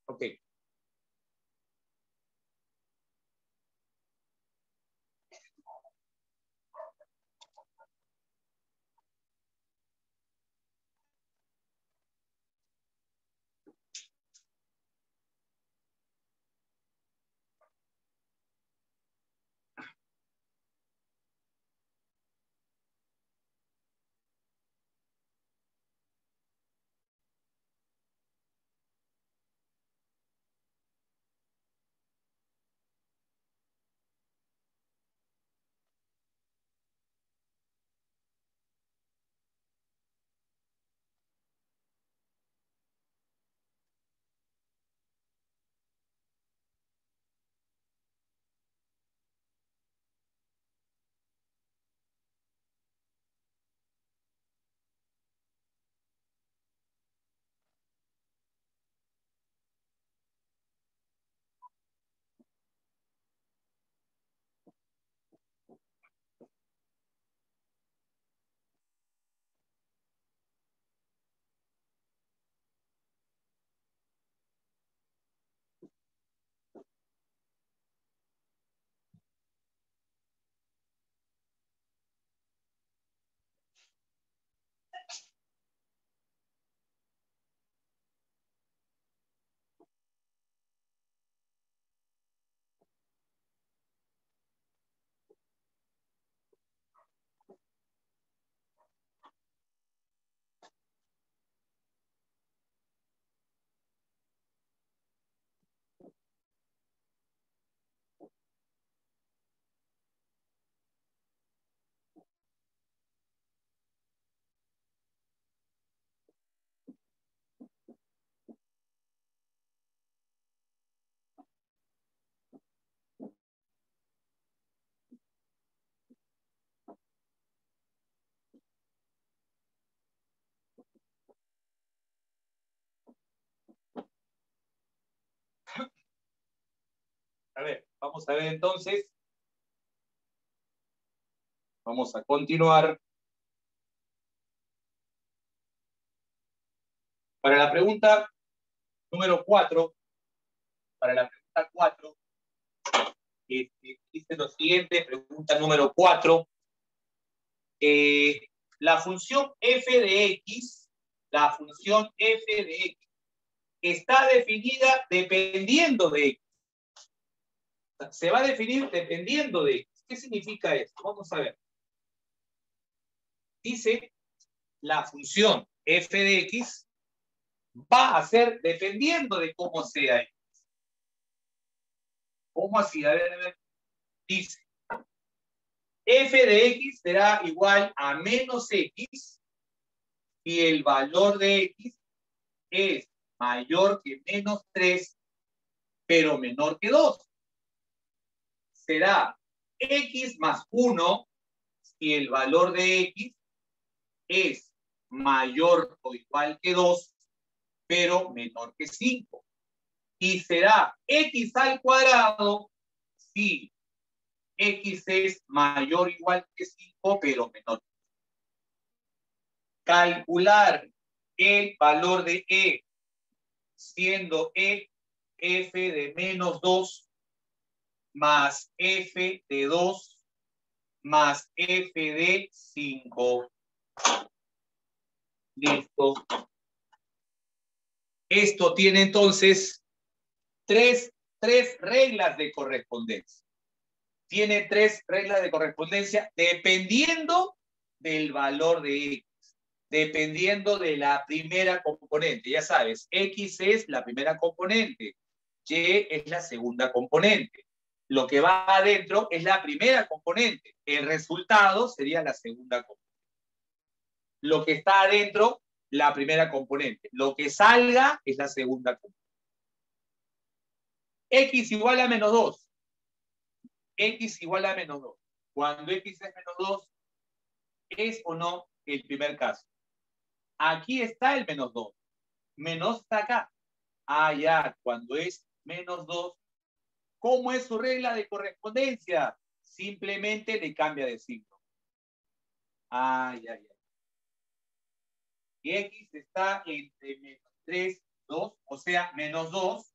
Ok. A ver, vamos a ver entonces. Vamos a continuar. Para la pregunta número 4, dice lo siguiente, pregunta número 4. La función f de x, está definida dependiendo de x. Se va a definir dependiendo de x. ¿Qué significa esto? Vamos a ver. Dice, la función f de x va a ser dependiendo de cómo sea x. ¿Cómo así? A ver. Dice, f de x será igual a menos x si el valor de x es mayor que menos 3, pero menor que 2. Será x más 1 si el valor de x es mayor o igual que 2, pero menor que 5. Y será x al cuadrado si x es mayor o igual que 5, pero menor. Calcular el valor de e, siendo e f de menos 2 más f de 2 más f de 5. Listo. Esto tiene entonces tres reglas de correspondencia. Tiene 3 reglas de correspondencia dependiendo del valor de x, dependiendo de la primera componente. Ya sabes, x es la primera componente, y es la segunda componente. Lo que va adentro es la primera componente. El resultado sería la segunda componente. Lo que está adentro, la primera componente. Lo que salga es la segunda componente. X igual a menos 2. X igual a menos 2. Cuando x es menos 2, ¿es o no el primer caso? Aquí está el menos 2. Menos está acá. Ah, ya, cuando es menos 2, ¿cómo es su regla de correspondencia? Simplemente le cambia de signo. Ah, ya. Y x está entre menos 3, 2, o sea, menos 2.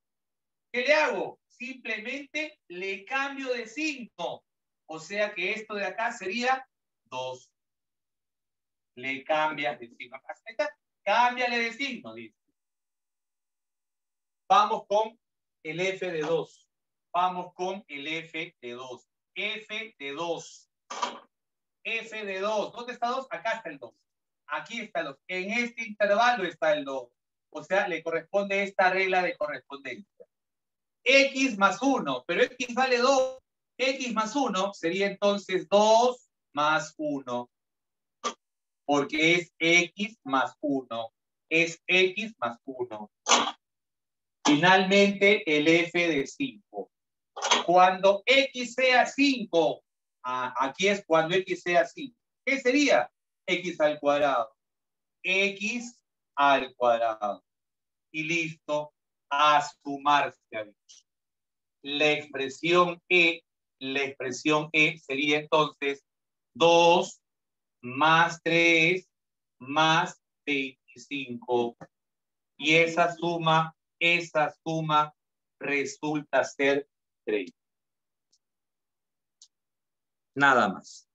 ¿Qué le hago? Simplemente le cambio de signo. O sea que esto de acá sería 2. Le cambias de signo. Cámbiale de signo, dice. Vamos con el f de 2. Vamos con el f de 2. F de 2. F de 2. ¿Dónde está 2? Acá está el 2. Aquí está el 2. En este intervalo está el 2. O sea, le corresponde esta regla de correspondencia. X más 1, pero X vale 2. X más 1 sería entonces 2 más 1. Porque es X más 1. Es X más 1. Finalmente, el f de 5. Cuando x sea 5, aquí es cuando x sea 5. ¿Qué sería? X al cuadrado. X al cuadrado. Y listo, a sumar se ha dicho. La expresión E sería entonces 2 más 3 más 25. Y esa suma resulta ser 30. Nada más.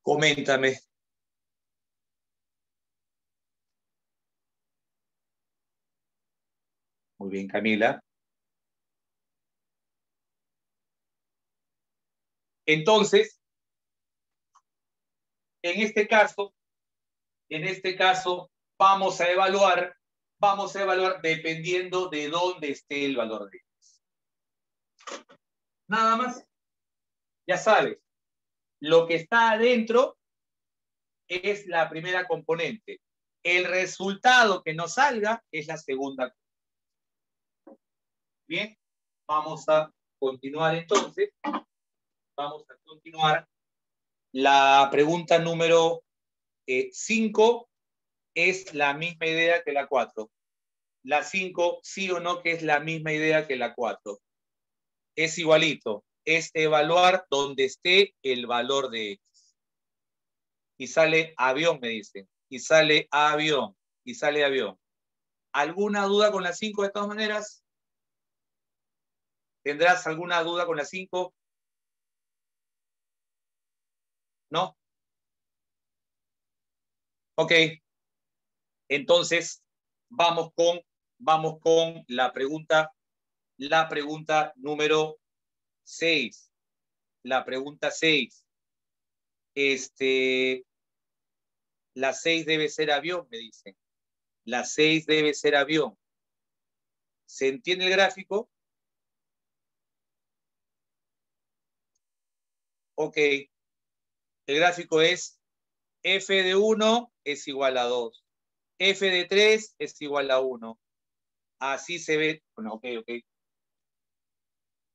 Coméntame. Muy bien, Camila. Entonces, en este caso, vamos a evaluar dependiendo de dónde esté el valor de x. Nada más. Ya sabes, lo que está adentro es la primera componente. El resultado que nos salga es la segunda. Bien, vamos a continuar entonces. Vamos a continuar. La pregunta número 5 es la misma idea que la 4. La 5, sí o no, que es la misma idea que la 4. Es igualito. Es evaluar donde esté el valor de x. Y sale avión, me dicen. Y sale avión. Y sale avión. ¿Alguna duda con la 5 de todas maneras? ¿Tendrás alguna duda con la 5? ¿No? Ok. Entonces, vamos con la pregunta número 6. La pregunta 6. La 6 debe ser avión, me dicen. La 6 debe ser avión. ¿Se entiende el gráfico? Ok. El gráfico es f de 1 es igual a 2. F de 3 es igual a 1. Así se ve. Bueno, ok.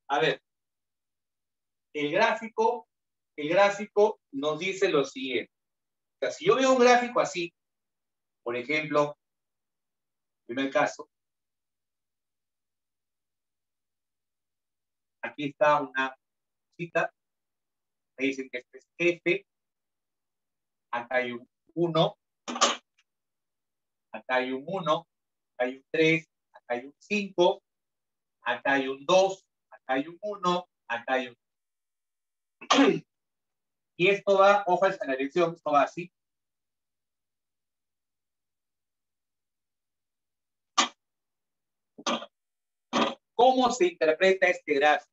A ver. El gráfico nos dice lo siguiente. O sea, si yo veo un gráfico así, por ejemplo, primer caso, aquí está una cita, me dicen que este es F, acá hay un 1, acá hay un 1, acá hay un 3, acá hay un 5, acá hay un 2, acá hay un 1, acá hay un... Y esto va, ojo en la elección, esto va así. ¿Cómo se interpreta este gráfico?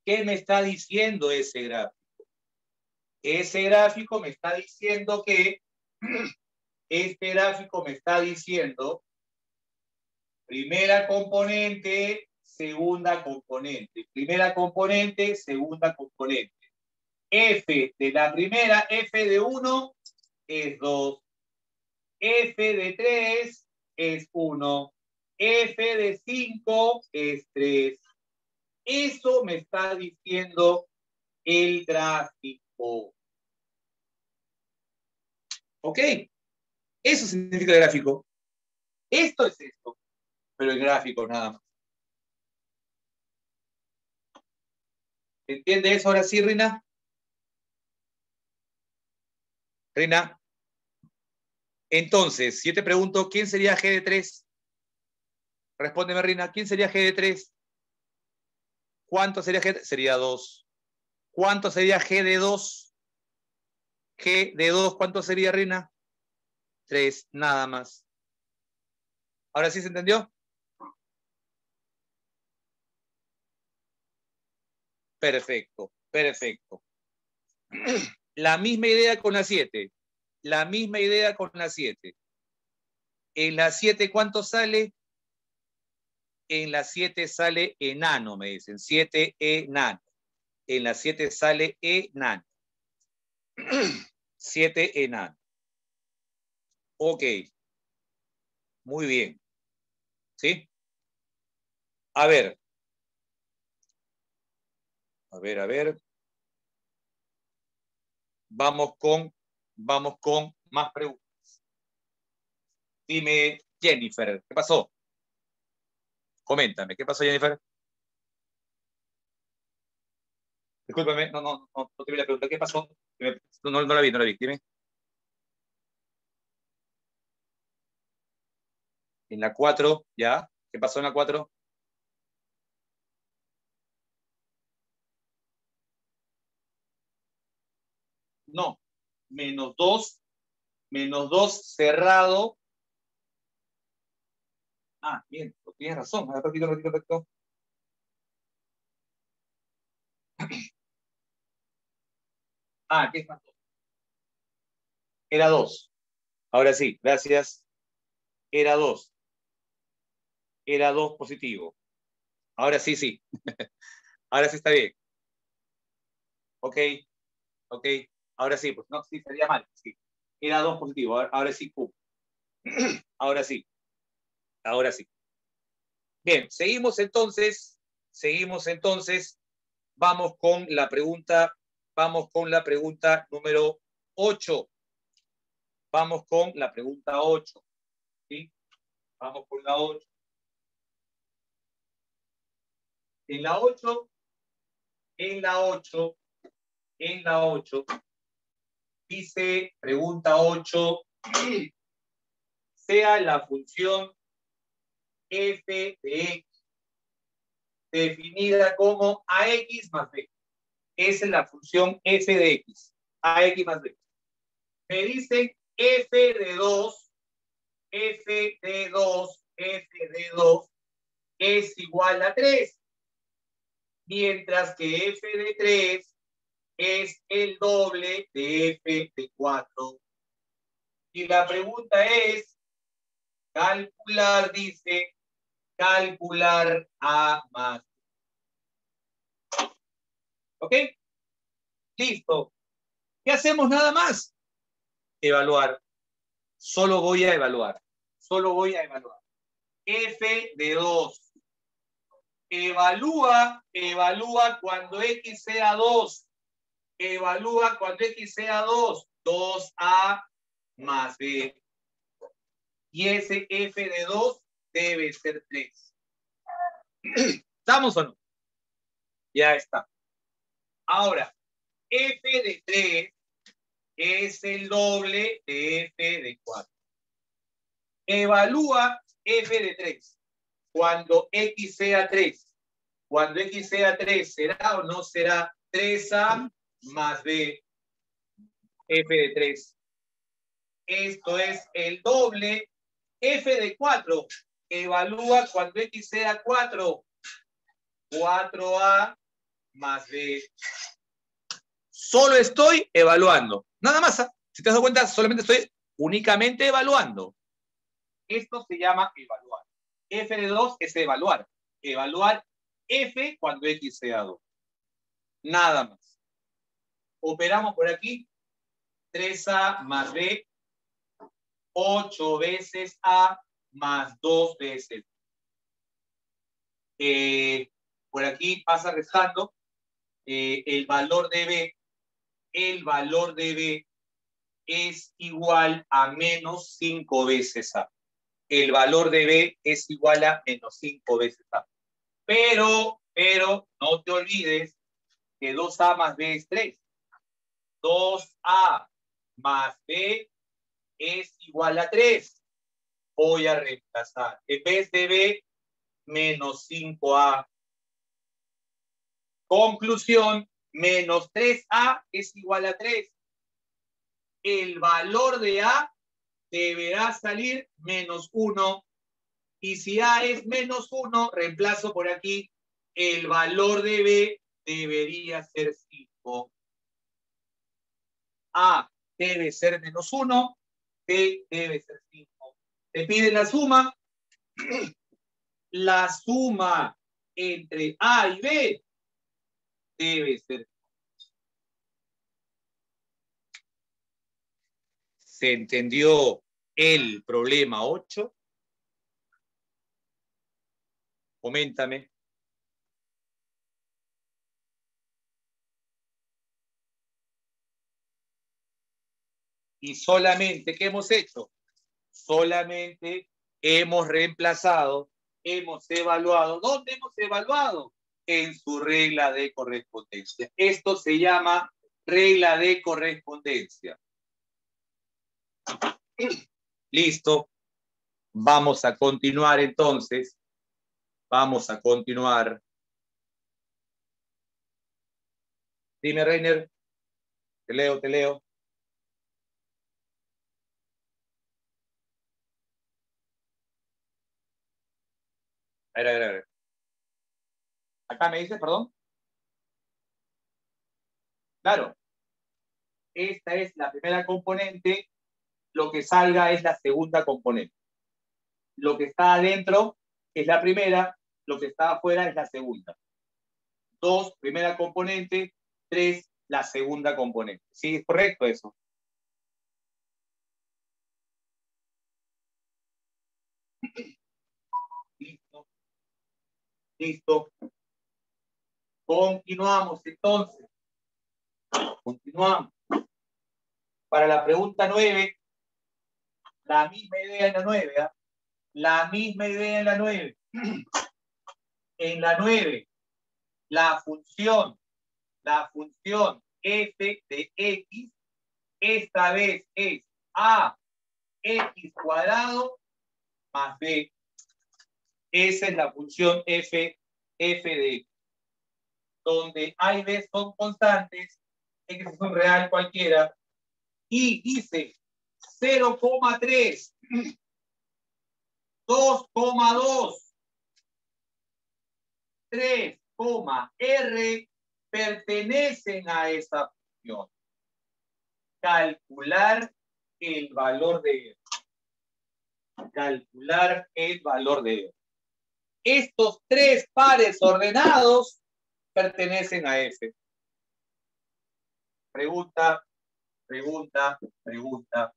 ¿Qué me está diciendo ese gráfico? Ese gráfico me está diciendo que este gráfico me está diciendo primera componente, segunda componente. Primera componente, segunda componente. F de la primera, F de 1 es 2. F de 3 es 1. F de 5 es 3. Eso me está diciendo el gráfico. ¿Ok? Eso significa el gráfico. Esto es esto, pero el gráfico nada más. ¿Entiende eso ahora sí, Rina? Rina. Entonces, si yo te pregunto, ¿quién sería G de 3? Respóndeme, Rina, ¿quién sería G de 3? ¿Cuánto sería G? Sería 2. ¿Cuánto sería G de 2? G de 2, ¿cuánto sería, Rina? 3, nada más. ¿Ahora sí se entendió? Perfecto. La misma idea con la 7. La misma idea con la 7. En la 7, ¿cuánto sale? En la 7 sale enano, me dicen. 7 enano. En la 7 sale enano. 7 enano. Ok. Muy bien. ¿Sí? A ver. Vamos con más preguntas. Dime, Jennifer, ¿qué pasó? Coméntame, ¿qué pasó, Jennifer? Discúlpame, no te vi la pregunta. ¿Qué pasó? No la vi, dime. En la 4, ¿ya? ¿Qué pasó en la 4? No, menos 2 cerrado. Ah, bien, tienes razón. Repito. Ah, ¿qué pasó? Era 2. Ahora sí, gracias. Era 2. Era 2 positivo. Ahora sí. Ahora sí está bien. Ok. Ahora sí, pues no, sí, sería mal. Sí. Era 2 positivo. Ahora sí, ahora sí. Bien, seguimos entonces. Vamos con la pregunta número 8. Vamos con la pregunta 8. ¿Sí? Vamos con la 8. En la 8, dice, pregunta 8, sea la función f de x definida como ax más b. Esa es la función f de x, ax más b. Me dicen f de 2 es igual a 3, mientras que f de 3 es el doble de f de 4. Y la pregunta es, calcular, dice, calcular A más. ¿Ok? Listo. ¿Qué hacemos nada más? Evaluar. Solo voy a evaluar. Solo voy a evaluar. F de 2. Evalúa cuando X sea 2. Evalúa cuando X sea 2. 2A más B. Y ese F de 2 debe ser 3. ¿Estamos o no? Ya está. Ahora, F de 3 es el doble de F de 4. Evalúa F de 3 cuando X sea 3. Cuando X sea 3, ¿será o no será 3A más B? F de 3. Esto es el doble. F de 4. Evalúa cuando X sea 4. 4A más B. Solo estoy evaluando. Nada más. Si te das cuenta, solamente estoy únicamente evaluando. Esto se llama evaluar. F de 2 es evaluar. Evaluar F cuando X sea 2. Nada más. Operamos por aquí. 3A más B. 8 veces A más 2 veces. Por aquí pasa restando. El valor de B es igual a menos 5 veces A. El valor de B es igual a menos 5 veces A. Pero no te olvides que 2A más B es 3. 2A más B es igual a 3. Voy a reemplazar. En vez de B, menos 5A. Conclusión, menos 3A es igual a 3. El valor de A deberá salir menos 1. Y si A es menos 1, reemplazo por aquí, el valor de B debería ser 5. A debe ser menos 1, B debe ser 5. Te piden la suma. La suma entre A y B debe ser. ¿Se entendió el problema 8? Coméntame. Y solamente, ¿qué hemos hecho? Solamente hemos reemplazado, hemos evaluado. ¿Dónde hemos evaluado? En su regla de correspondencia. Esto se llama regla de correspondencia. Listo. Vamos a continuar entonces. Vamos a continuar. Dime, Reiner. Te leo, te leo. A ver. Acá me dices, perdón. Claro. Esta es la primera componente. Lo que salga es la segunda componente. Lo que está adentro es la primera. Lo que está afuera es la segunda. 2, primera componente. 3, la segunda componente. ¿Sí? ¿Es correcto eso? Listo. Listo. Continuamos entonces. Continuamos. Para la pregunta 9, la misma idea en la 9. ¿eh? La misma idea en la 9. En la 9, la función f de x, esta vez es ax cuadrado más b. Esa es la función f de x. Donde a y b son constantes, x es un real cualquiera, y dice 0,3, 2,2, 3, R, pertenecen a esa función. Calcular el valor de R. Calcular el valor de R. Estos tres pares ordenados pertenecen a F. Pregunta, pregunta, pregunta,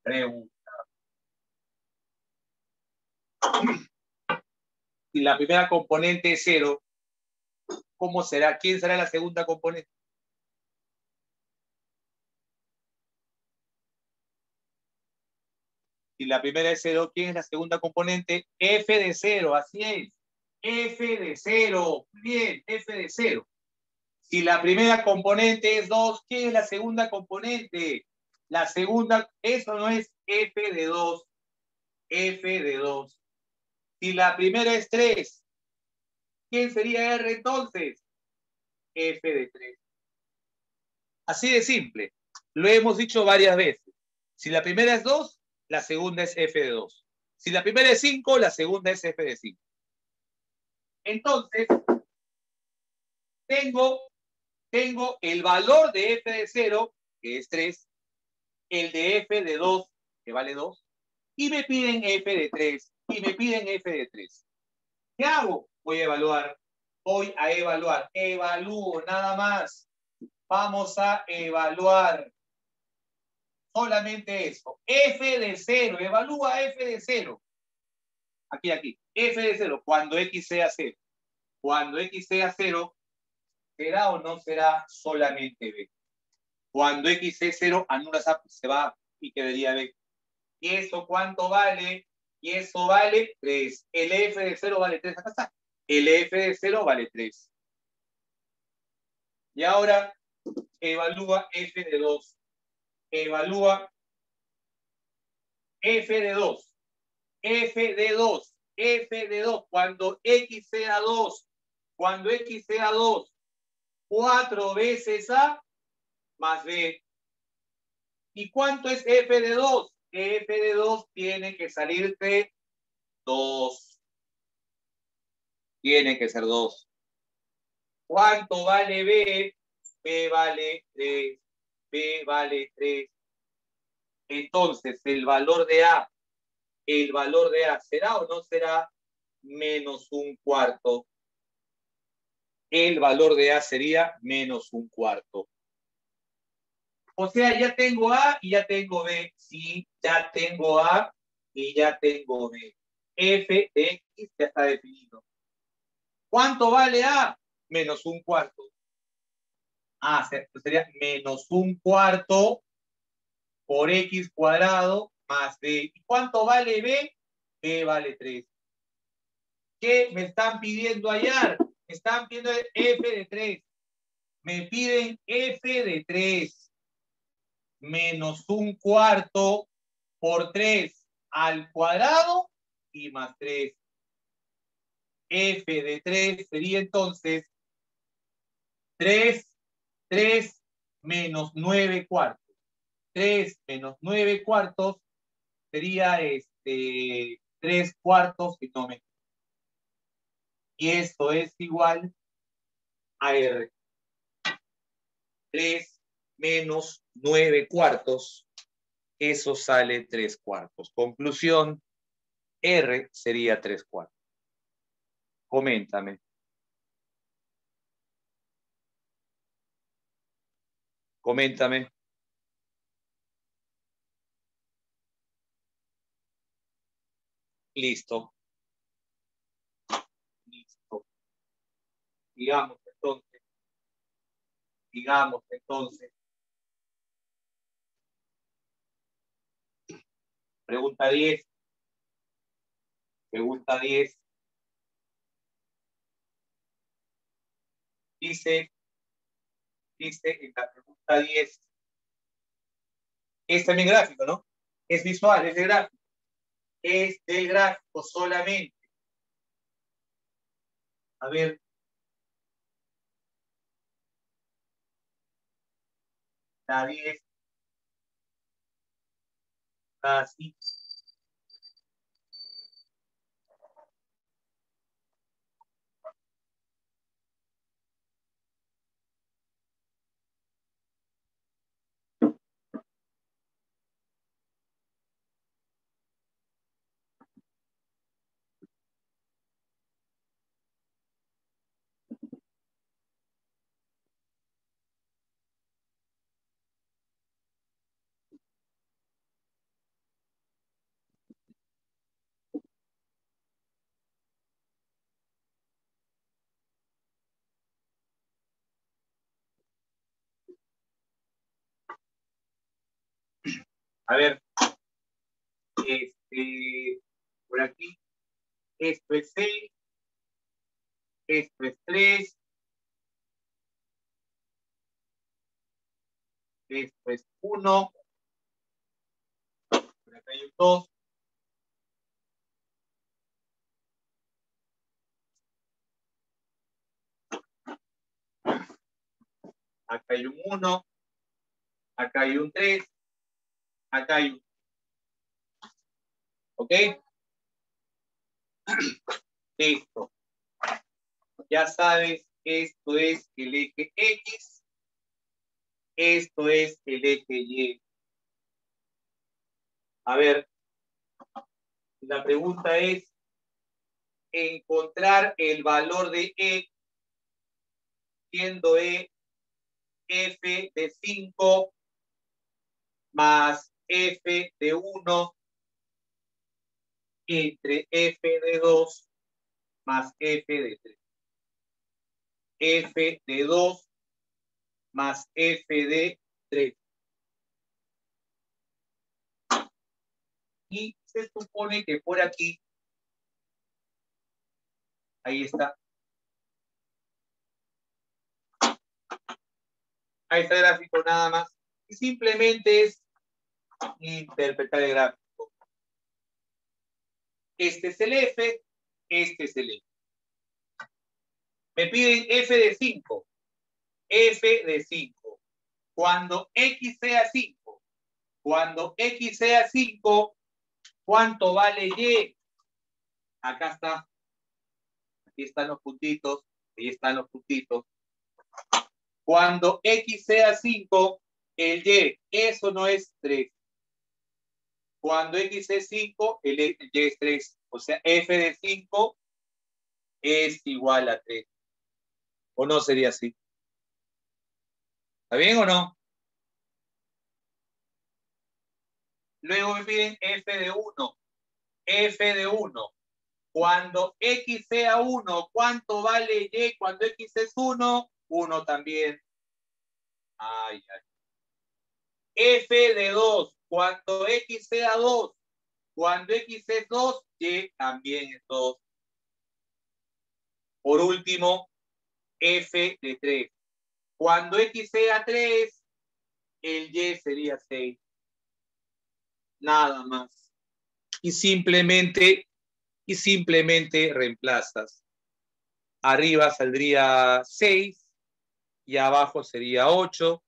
pregunta. Si la primera componente es 0, ¿cómo será? ¿Quién será la segunda componente? Si la primera es 0, ¿quién es la segunda componente? F de 0, así es. F de 0. Bien, F de 0. Si la primera componente es 2, ¿quién es la segunda componente? La segunda, eso no es F de 2. F de 2. Si la primera es 3, ¿quién sería R entonces? F de 3. Así de simple. Lo hemos dicho varias veces. Si la primera es 2, la segunda es F de 2. Si la primera es 5, la segunda es F de 5. Entonces, tengo el valor de F de 0, que es 3, el de F de 2, que vale 2, y me piden F de 3, y me piden F de 3. ¿Qué hago? Voy a evaluar. Evalúo, nada más. Vamos a evaluar. Solamente eso. F de 0. Evalúa F de 0. Aquí. F de 0. Cuando X sea 0. Cuando X sea 0, ¿será o no será solamente B? Cuando X es 0, anulas A, se va y quedaría B. ¿Y eso cuánto vale? Y eso vale 3. El F de 0 vale 3. Acá está. El F de 0 vale 3. Y ahora evalúa F de 2. Evalúa F de 2. F de 2. F de 2. Cuando X sea 2. Cuando X sea 2. 4 veces A más B. ¿Y cuánto es F de 2? F de 2 tiene que salirte 2. Tiene que ser 2. ¿Cuánto vale B? B vale 3. B vale 3. Entonces, el valor de A será o no será menos un cuarto. El valor de A sería menos un cuarto. O sea, ya tengo A y ya tengo B. Sí, ya tengo A y ya tengo B. F de X ya está definido. ¿Cuánto vale A? Menos un cuarto. Sería menos un cuarto por X cuadrado más B. ¿Y cuánto vale B? B vale 3. ¿Qué me están pidiendo hallar? Me están pidiendo F de 3. Me piden F de 3 menos un cuarto por 3 al cuadrado y más 3. F de 3 sería entonces 3 menos 9 cuartos. 3 menos 9 cuartos sería 3 cuartos y no menos. Y esto es igual a R. 3 menos 9 cuartos, eso sale 3 cuartos. Conclusión, R sería 3 cuartos. Coméntame. Coméntame. Listo. Listo. Digamos entonces. Pregunta 10. Pregunta 10. Dice en la pregunta 10. Es también gráfico, ¿no? Es visual, es de gráfico. Es del gráfico solamente. A ver. La 10. Así. A ver, por aquí, esto es 6, esto es 3, esto es 1, por acá hay un 2, acá hay un 1, acá hay un 3, acá hay un... ¿Ok? Listo. Ya sabes, esto es el eje X, esto es el eje Y. A ver, la pregunta es encontrar el valor de E, siendo E F de 5 más F de 1 entre F de 2 más F de 3. F de 2 más F de 3. Y se supone que por aquí, ahí está. Ahí está el gráfico nada más. Y simplemente es interpretar el gráfico. Este es el F, este es el F. Me piden F de 5. F de 5. Cuando X sea 5, cuando X sea 5, ¿cuánto vale Y? Acá está. Aquí están los puntitos. Ahí están los puntitos. Cuando X sea 5, el Y, eso no es 3. Cuando X es 5, el Y es 3. O sea, F de 5 es igual a 3. ¿O no sería así? ¿Está bien o no? Luego me piden F de 1. F de 1. Cuando X sea 1, ¿cuánto vale Y? Cuando X es 1, 1 también. Ay, ay. F de 2. Cuando X sea 2, cuando X es 2, Y también es 2. Por último, F de 3. Cuando X sea 3, el Y sería 6. Nada más. Y simplemente reemplazas. Arriba saldría 6 y abajo sería 8.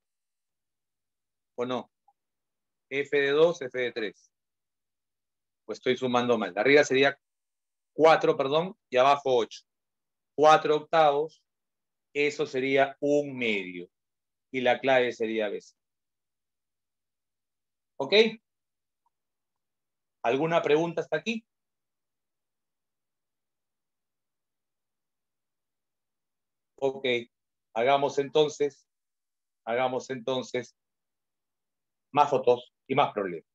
¿O no? F de 2, F de 3. Pues estoy sumando mal. Arriba sería 4, perdón, y abajo 8. 4 octavos, eso sería 1/2. Y la clave sería B. ¿Ok? ¿Alguna pregunta hasta aquí? Ok. Hagamos entonces más fotos y más problemas.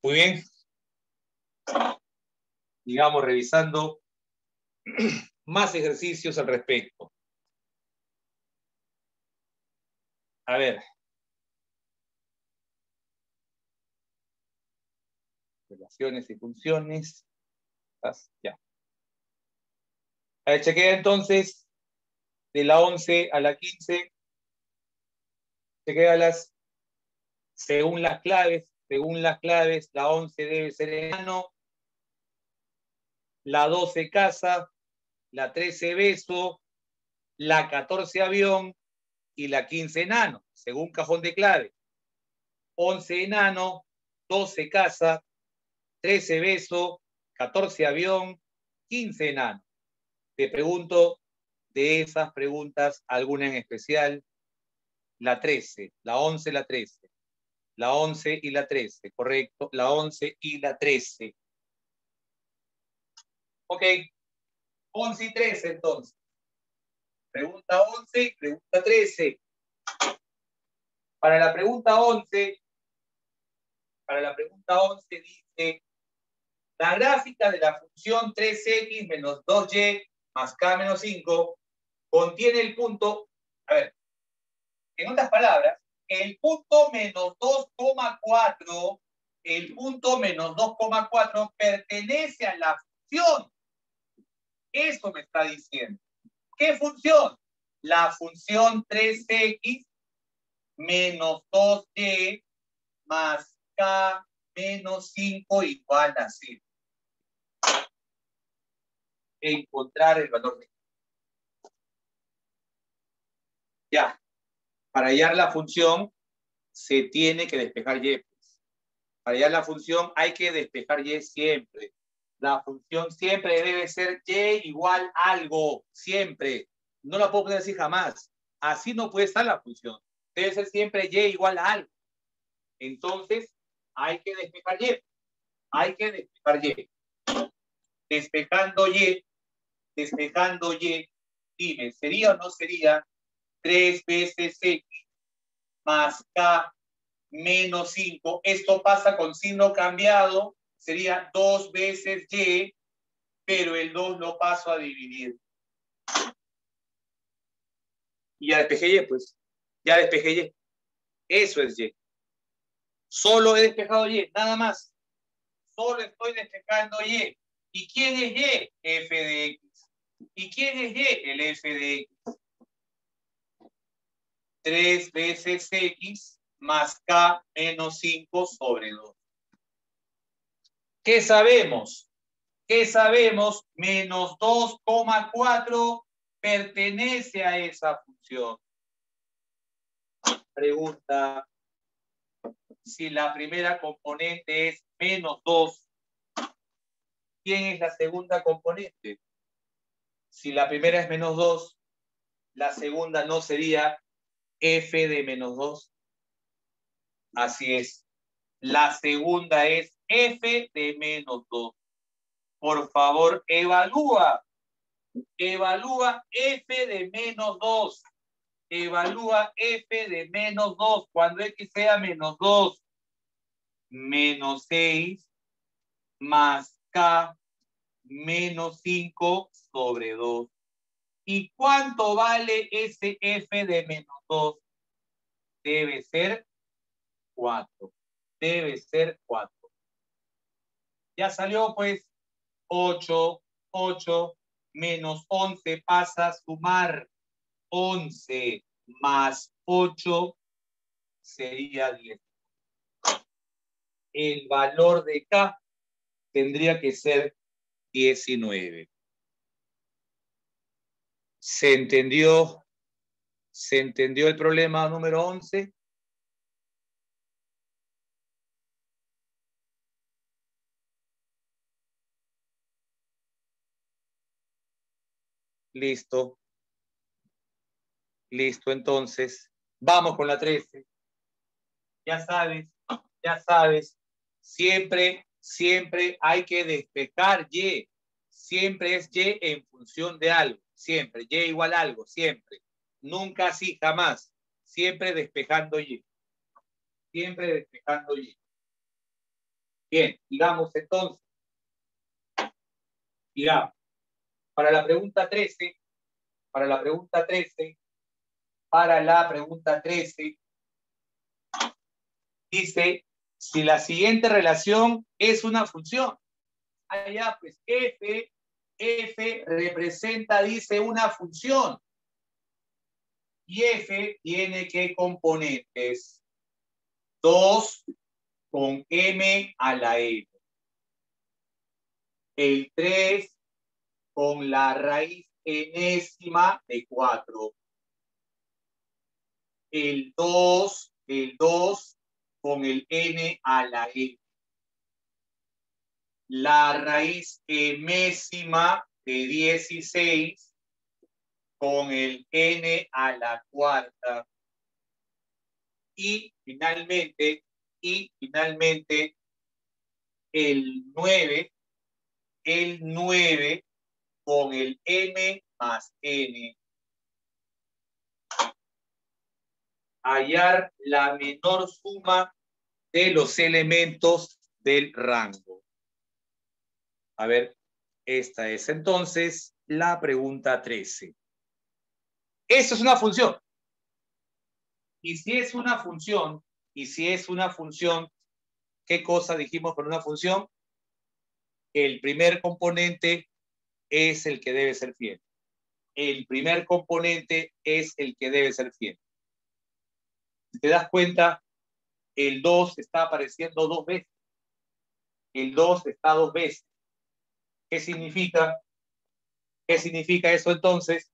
Muy bien. Sigamos revisando más ejercicios al respecto. A ver. Relaciones y funciones. Ya. A ver, chequea entonces de la 11 a la 15. Chequéalas según las claves. Según las claves, la 11 debe ser enano, la 12 casa, la 13 beso, la 14 avión y la 15 enano, según cajón de clave. 11 enano, 12 casa, 13 beso, 14 avión, 15 enano. Te pregunto de esas preguntas, alguna en especial. La 13, la 11, la 13. La 11 y la 13, correcto. La 11 y la 13. Ok, 11 y 13 entonces. Pregunta 11 y pregunta 13. Para la pregunta 11 dice, la gráfica de la función 3x menos 2y más k menos 5 contiene el punto, a ver, en otras palabras, el punto menos 2,4, el punto menos 2,4 pertenece a la función. Eso me está diciendo. ¿Qué función? La función 3x menos 2y más k menos 5 igual a 0. Encontrar el valor de ya. Para hallar la función se tiene que despejar y. Para hallar la función hay que despejar y siempre. La función siempre debe ser y igual a algo, siempre. No la puedo poner así jamás. Así no puede estar la función. Debe ser siempre y igual a algo. Entonces, hay que despejar y. Hay que despejar y. Despejando y, dime, ¿sería o no sería 3 veces x más k menos 5? Esto pasa con signo cambiado, sería 2 veces y, pero el 2 lo paso a dividir. Y ya despejé y, pues. Ya despejé y. Eso es y. Solo he despejado y, nada más. Solo estoy despejando y. ¿Y quién es y? F de x. ¿Y quién es y? El f de x. 3 veces x más k menos 5 sobre 2. ¿Qué sabemos? ¿Qué sabemos? Menos 2,4 pertenece a esa función. Pregunta, si la primera componente es menos 2, ¿quién es la segunda componente? Si la primera es menos 2, la segunda no sería f de menos 2. Así es. La segunda es f de menos 2. Por favor, evalúa f de menos 2. Evalúa f de menos 2. Cuando x sea menos 2, menos 6 más k menos 5 sobre 2. ¿Y cuánto vale ese f de menos 2? Debe ser 4. Debe ser 4. Ya salió, pues, 8 menos 11 pasa a sumar. 11 más 8 sería 10. El valor de K tendría que ser 19. ¿Se entendió? ¿Se entendió el problema número 11? Listo. Listo, entonces. Vamos con la 13. Ya sabes. Siempre hay que despejar y. Siempre es y en función de algo. Siempre. Y igual a algo. Siempre. Nunca así, jamás. Siempre despejando y. Siempre despejando y. Bien, digamos entonces, digamos, para la pregunta 13, para la pregunta 13, dice, si la siguiente relación es una función, allá pues f representa, dice, una función, y f tiene ¿qué componentes? 2 con m a la n. El 3 con la raíz enésima de 4. El 2 con el n a la n. La raíz enésima de 16 con el n a la cuarta. Y finalmente el 9 con el m más n. Hallar la menor suma de los elementos del rango. A ver, esta es entonces la pregunta 13. Eso es una función. Y si es una función, ¿qué cosa dijimos con una función? El primer componente es el que debe ser fiel. El primer componente es el que debe ser fiel. Si te das cuenta, el 2 está apareciendo 2 veces. El 2 está 2 veces. ¿Qué significa? ¿Qué significa eso entonces?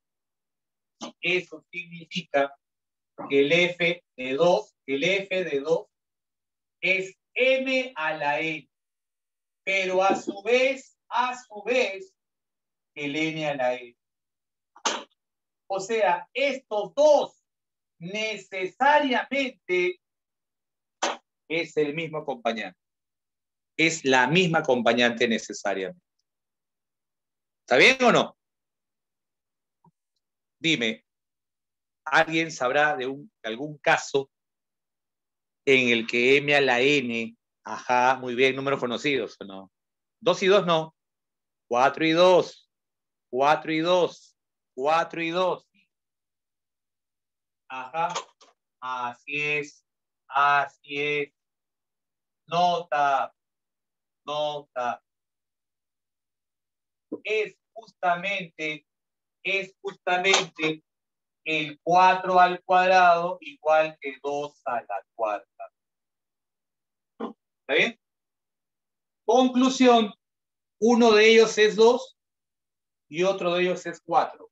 Eso significa que el f de 2 es m a la n. Pero a su vez, el n a la n. O sea, estos dos necesariamente es el mismo acompañante. Es la misma acompañante necesariamente. ¿Está bien o no? Dime, ¿alguien sabrá de algún caso en el que m a la n, ajá, muy bien, números conocidos, ¿o no? 2 y 2 no. 4 y 2. 4 y 2. 4 y 2. Ajá. Así es. Así es. Nota. Es justamente el 4 al cuadrado igual que 2 a la cuarta. ¿Está bien? Conclusión, uno de ellos es 2 y otro de ellos es 4.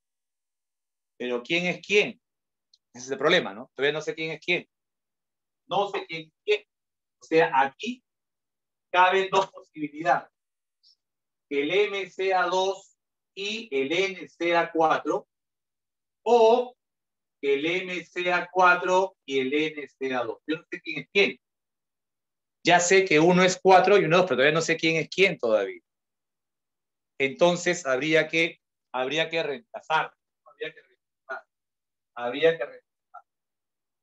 Pero ¿quién es quién? Ese es el problema, ¿no? Todavía no sé quién es quién. No sé quién es quién. O sea, aquí caben dos posibilidades. Que el m sea 2 y el n sea 4, o que el m sea 4 y el n sea 2. Yo no sé quién es quién. Ya sé que uno es 4 y uno es 2, pero todavía no sé quién es quién todavía. Entonces habría que reemplazar.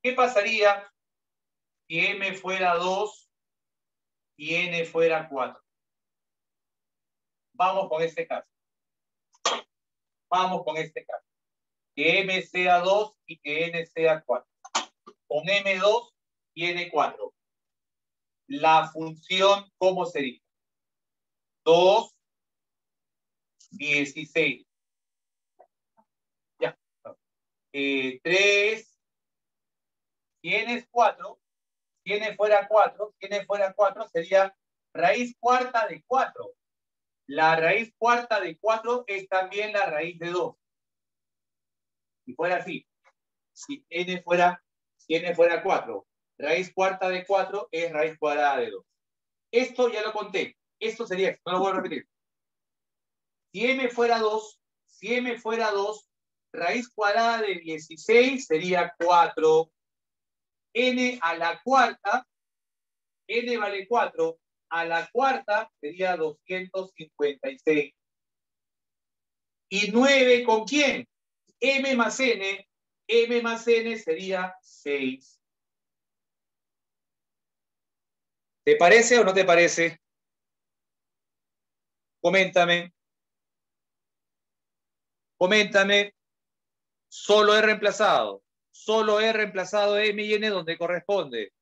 ¿Qué pasaría si m fuera 2 y n fuera 4? Vamos con este caso. Que m sea 2 y que n sea 4. Con m2 y n4. La función, ¿cómo sería? 2, 16. Ya. 3, si n es 4, si n fuera 4, sería raíz cuarta de 4. La raíz cuarta de 4 es también la raíz de 2. Si fuera así, si n fuera 4, raíz cuarta de 4 es raíz cuadrada de 2. Esto ya lo conté. Esto sería, no lo voy a repetir. Si m fuera 2, raíz cuadrada de 16 sería 4. N a la cuarta, n vale 4, a la cuarta sería 256. ¿Y 9 con quién? M más n sería 6. ¿Te parece o no te parece? Coméntame. Coméntame. Solo he reemplazado. Solo he reemplazado M y N donde corresponde.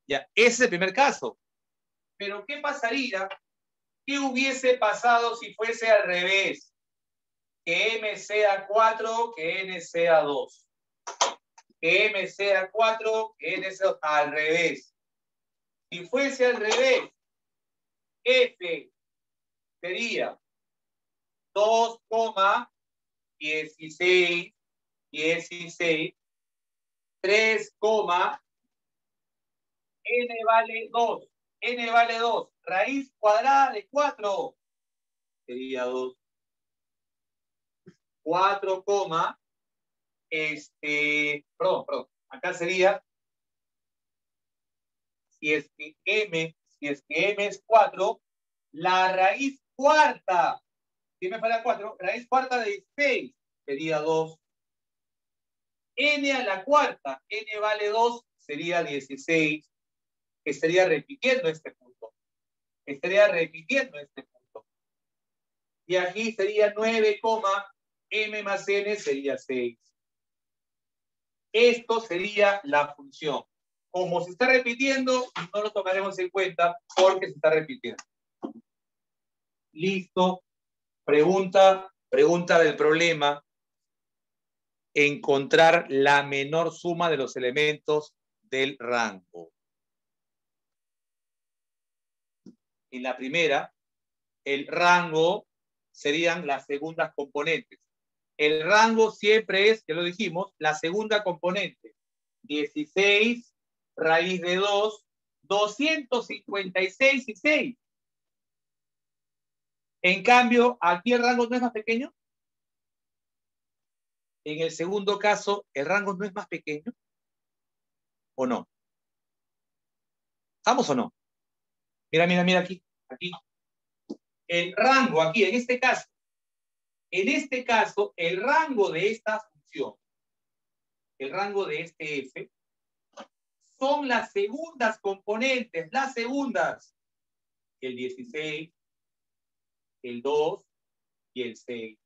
Ya, ese es el primer caso. Pero ¿qué pasaría? ¿Qué hubiese pasado si fuese al revés? Que M sea 4, que N sea 2. Que M sea 4, que N sea 2. Al revés. Si fuese al revés, F sería 2,16, 16, 3, N vale 2. N vale 2. Raíz cuadrada de 4 sería 2. 4, perdón. Acá sería, si es que M es 4, la raíz cuarta, si M fuera 4, raíz cuarta de 16 sería 2. N a la cuarta, N vale 2, sería 16. Estaría repitiendo este punto. Y aquí sería 9, M más N sería 6. Esto sería la función. Como se está repitiendo, no lo tomaremos en cuenta porque se está repitiendo. Listo. Pregunta del problema. Encontrar la menor suma de los elementos del rango. En la primera, el rango serían las segundas componentes. El rango siempre es, ya lo dijimos, la segunda componente. 16 raíz de 2, 256 y 6. En cambio, aquí el rango no es más pequeño. En el segundo caso, ¿el rango no es más pequeño? ¿O no? ¿Estamos o no? Mira aquí. El rango aquí, en este caso, el rango de esta función, el rango de este F, son las segundas componentes, el 16, el 2 y el 6.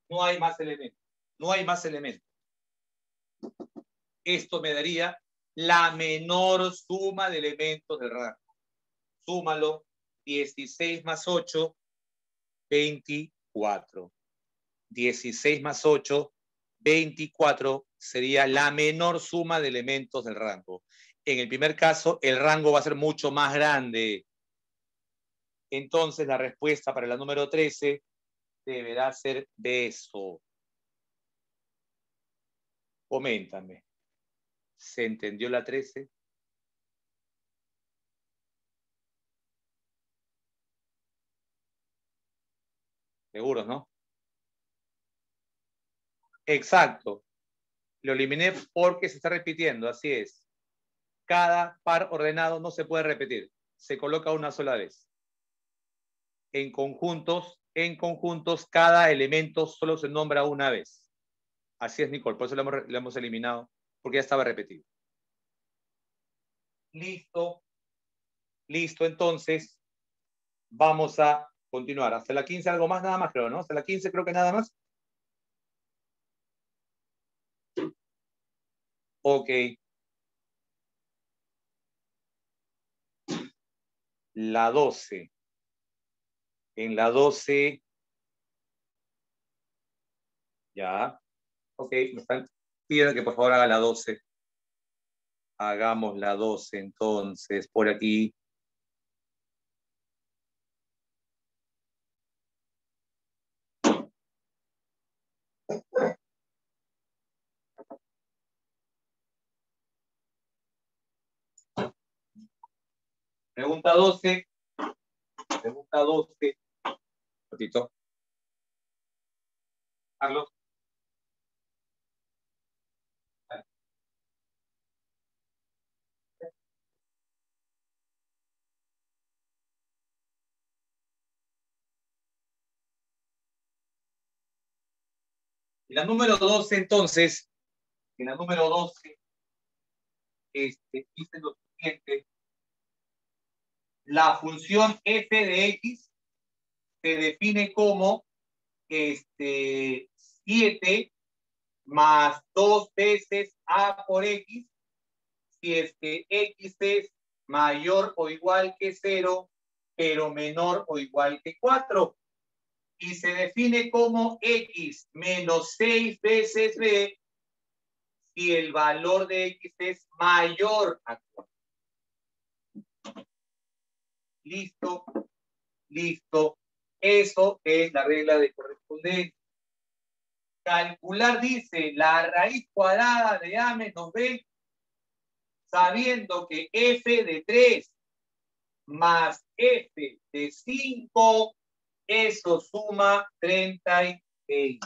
No hay más elementos. Esto me daría la menor suma de elementos del rango. Súmalo, 16 más 8, 24. 16 más 8, 24 sería la menor suma de elementos del rango. En el primer caso, el rango va a ser mucho más grande. Entonces, la respuesta para la número 13 deberá ser de eso. Coméntame. ¿Se entendió la 13? Seguros, ¿no? Exacto. Lo eliminé porque se está repitiendo, así es. Cada par ordenado no se puede repetir. Se coloca una sola vez. En conjuntos, cada elemento solo se nombra una vez. Así es, Nicole, por eso lo hemos eliminado, porque ya estaba repetido. Listo. Listo, entonces vamos a continuar. Hasta la 15 algo más, nada más creo, ¿no? Hasta la 15 creo que nada más. Ok. La 12. En la 12. Ya. Ok, me están pidiendo que por favor haga la 12. Hagamos la 12 entonces, por aquí. Pregunta 12. Pregunta 12. Un ratito. Carlos. En la número 12, entonces, dice lo siguiente. La función f de x se define como 7 más 2 veces a por x, si es que x es mayor o igual que 0, pero menor o igual que 4. Y se define como x menos 6 veces b si el valor de x es mayor a 4. Listo, listo. Eso es la regla de correspondencia. Calcular, dice, la raíz cuadrada de a menos b, sabiendo que f de 3 más f de 5, eso suma 36.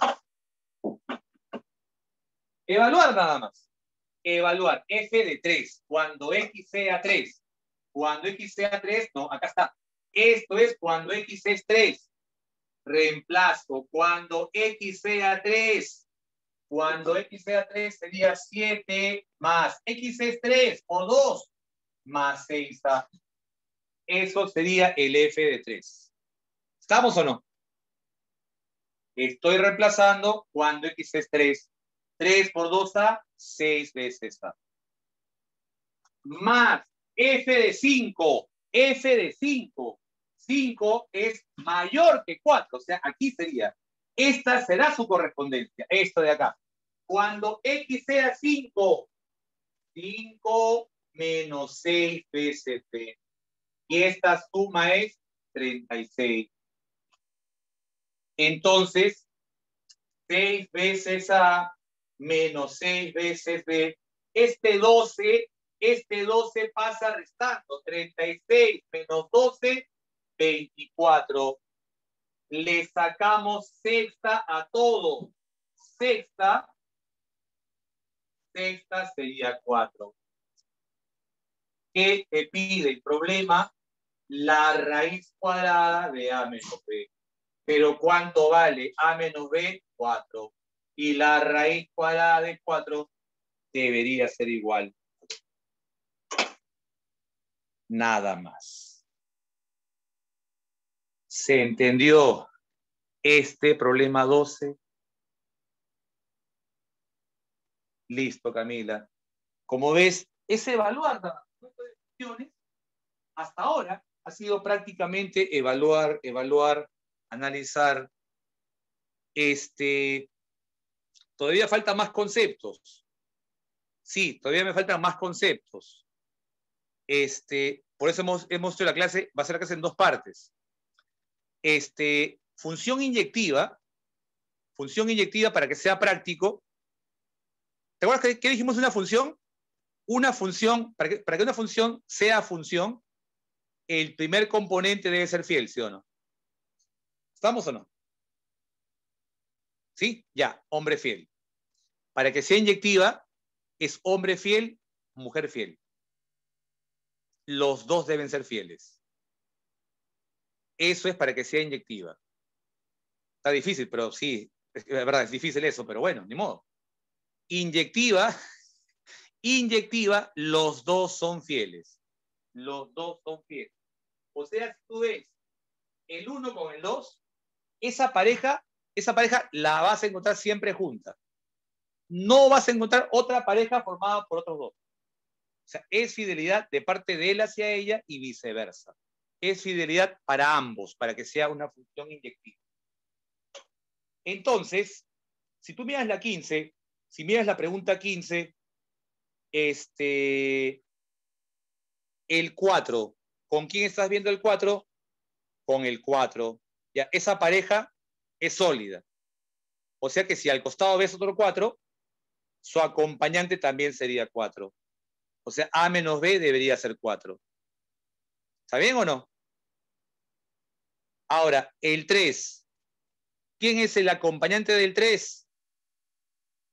Evaluar nada más. Evaluar f de 3 cuando x sea 3. Cuando x sea 3, no, acá está. Esto es cuando x es 3. Reemplazo cuando x sea 3. Cuando x sea 3 sería 7 más x es 3 por 2 más 6a. Eso sería el f de 3. ¿Estamos o no? Estoy reemplazando cuando x es 3. 3 por 2a, 6 veces a. Más f de 5. F de 5. 5 es mayor que 4. O sea, aquí sería. Esta será su correspondencia. Esto de acá. Cuando x sea 5. 5 menos 6 veces b. Y esta suma es 36. Entonces, 6 veces a menos 6 veces b. Este 12 pasa restando. 36 menos 12, 24. Le sacamos sexta a todo. Sexta sería 4. ¿Qué te pide el problema? La raíz cuadrada de a menos b. Pero ¿cuánto vale a menos b? 4. Y la raíz cuadrada de 4 debería ser igual. Nada más. ¿Se entendió este problema 12? Listo, Camila. Como ves, es evaluar las cuestiones. Hasta ahora ha sido prácticamente evaluar, analizar. Todavía faltan más conceptos. Sí, todavía me faltan más conceptos. Por eso hemos hecho la clase, va a ser la clase en 2 partes. Función inyectiva para que sea práctico. ¿Te acuerdas qué dijimos de una función? Una función, para que una función sea función, el primer componente debe ser fiel, ¿sí o no? ¿Estamos o no? ¿Sí? Ya, hombre fiel. Para que sea inyectiva, es hombre fiel, mujer fiel. Los dos deben ser fieles. Eso es para que sea inyectiva. Está difícil, pero sí, es verdad, es difícil eso, pero bueno, ni modo. Inyectiva, los dos son fieles. Los dos son fieles. O sea, si tú ves el 1 con el 2, esa pareja la vas a encontrar siempre junta. No vas a encontrar otra pareja formada por otros dos. O sea, es fidelidad de parte de él hacia ella y viceversa. Es fidelidad para ambos, para que sea una función inyectiva. Entonces, si tú miras la 15, si miras la pregunta 15, el 4, ¿con quién estás viendo el 4? Con el 4. Ya, esa pareja es sólida. O sea que si al costado ves otro 4, su acompañante también sería 4. O sea, A menos B debería ser 4. ¿Está bien o no? Ahora, el 3. ¿Quién es el acompañante del 3?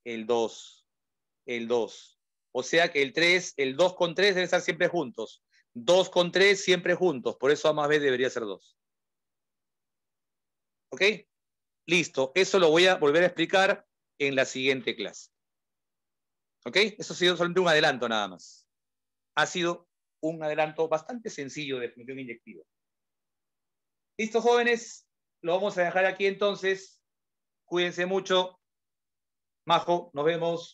El 2. El 2. O sea que el 2 con 3 deben estar siempre juntos. 2 con 3 siempre juntos. Por eso A más B debería ser 2. ¿Ok? Listo. Eso lo voy a volver a explicar en la siguiente clase. ¿Ok? Eso ha sido solamente un adelanto nada más. Ha sido un adelanto bastante sencillo de función inyectiva. ¿Listo, jóvenes? Lo vamos a dejar aquí entonces. Cuídense mucho. Majo, nos vemos.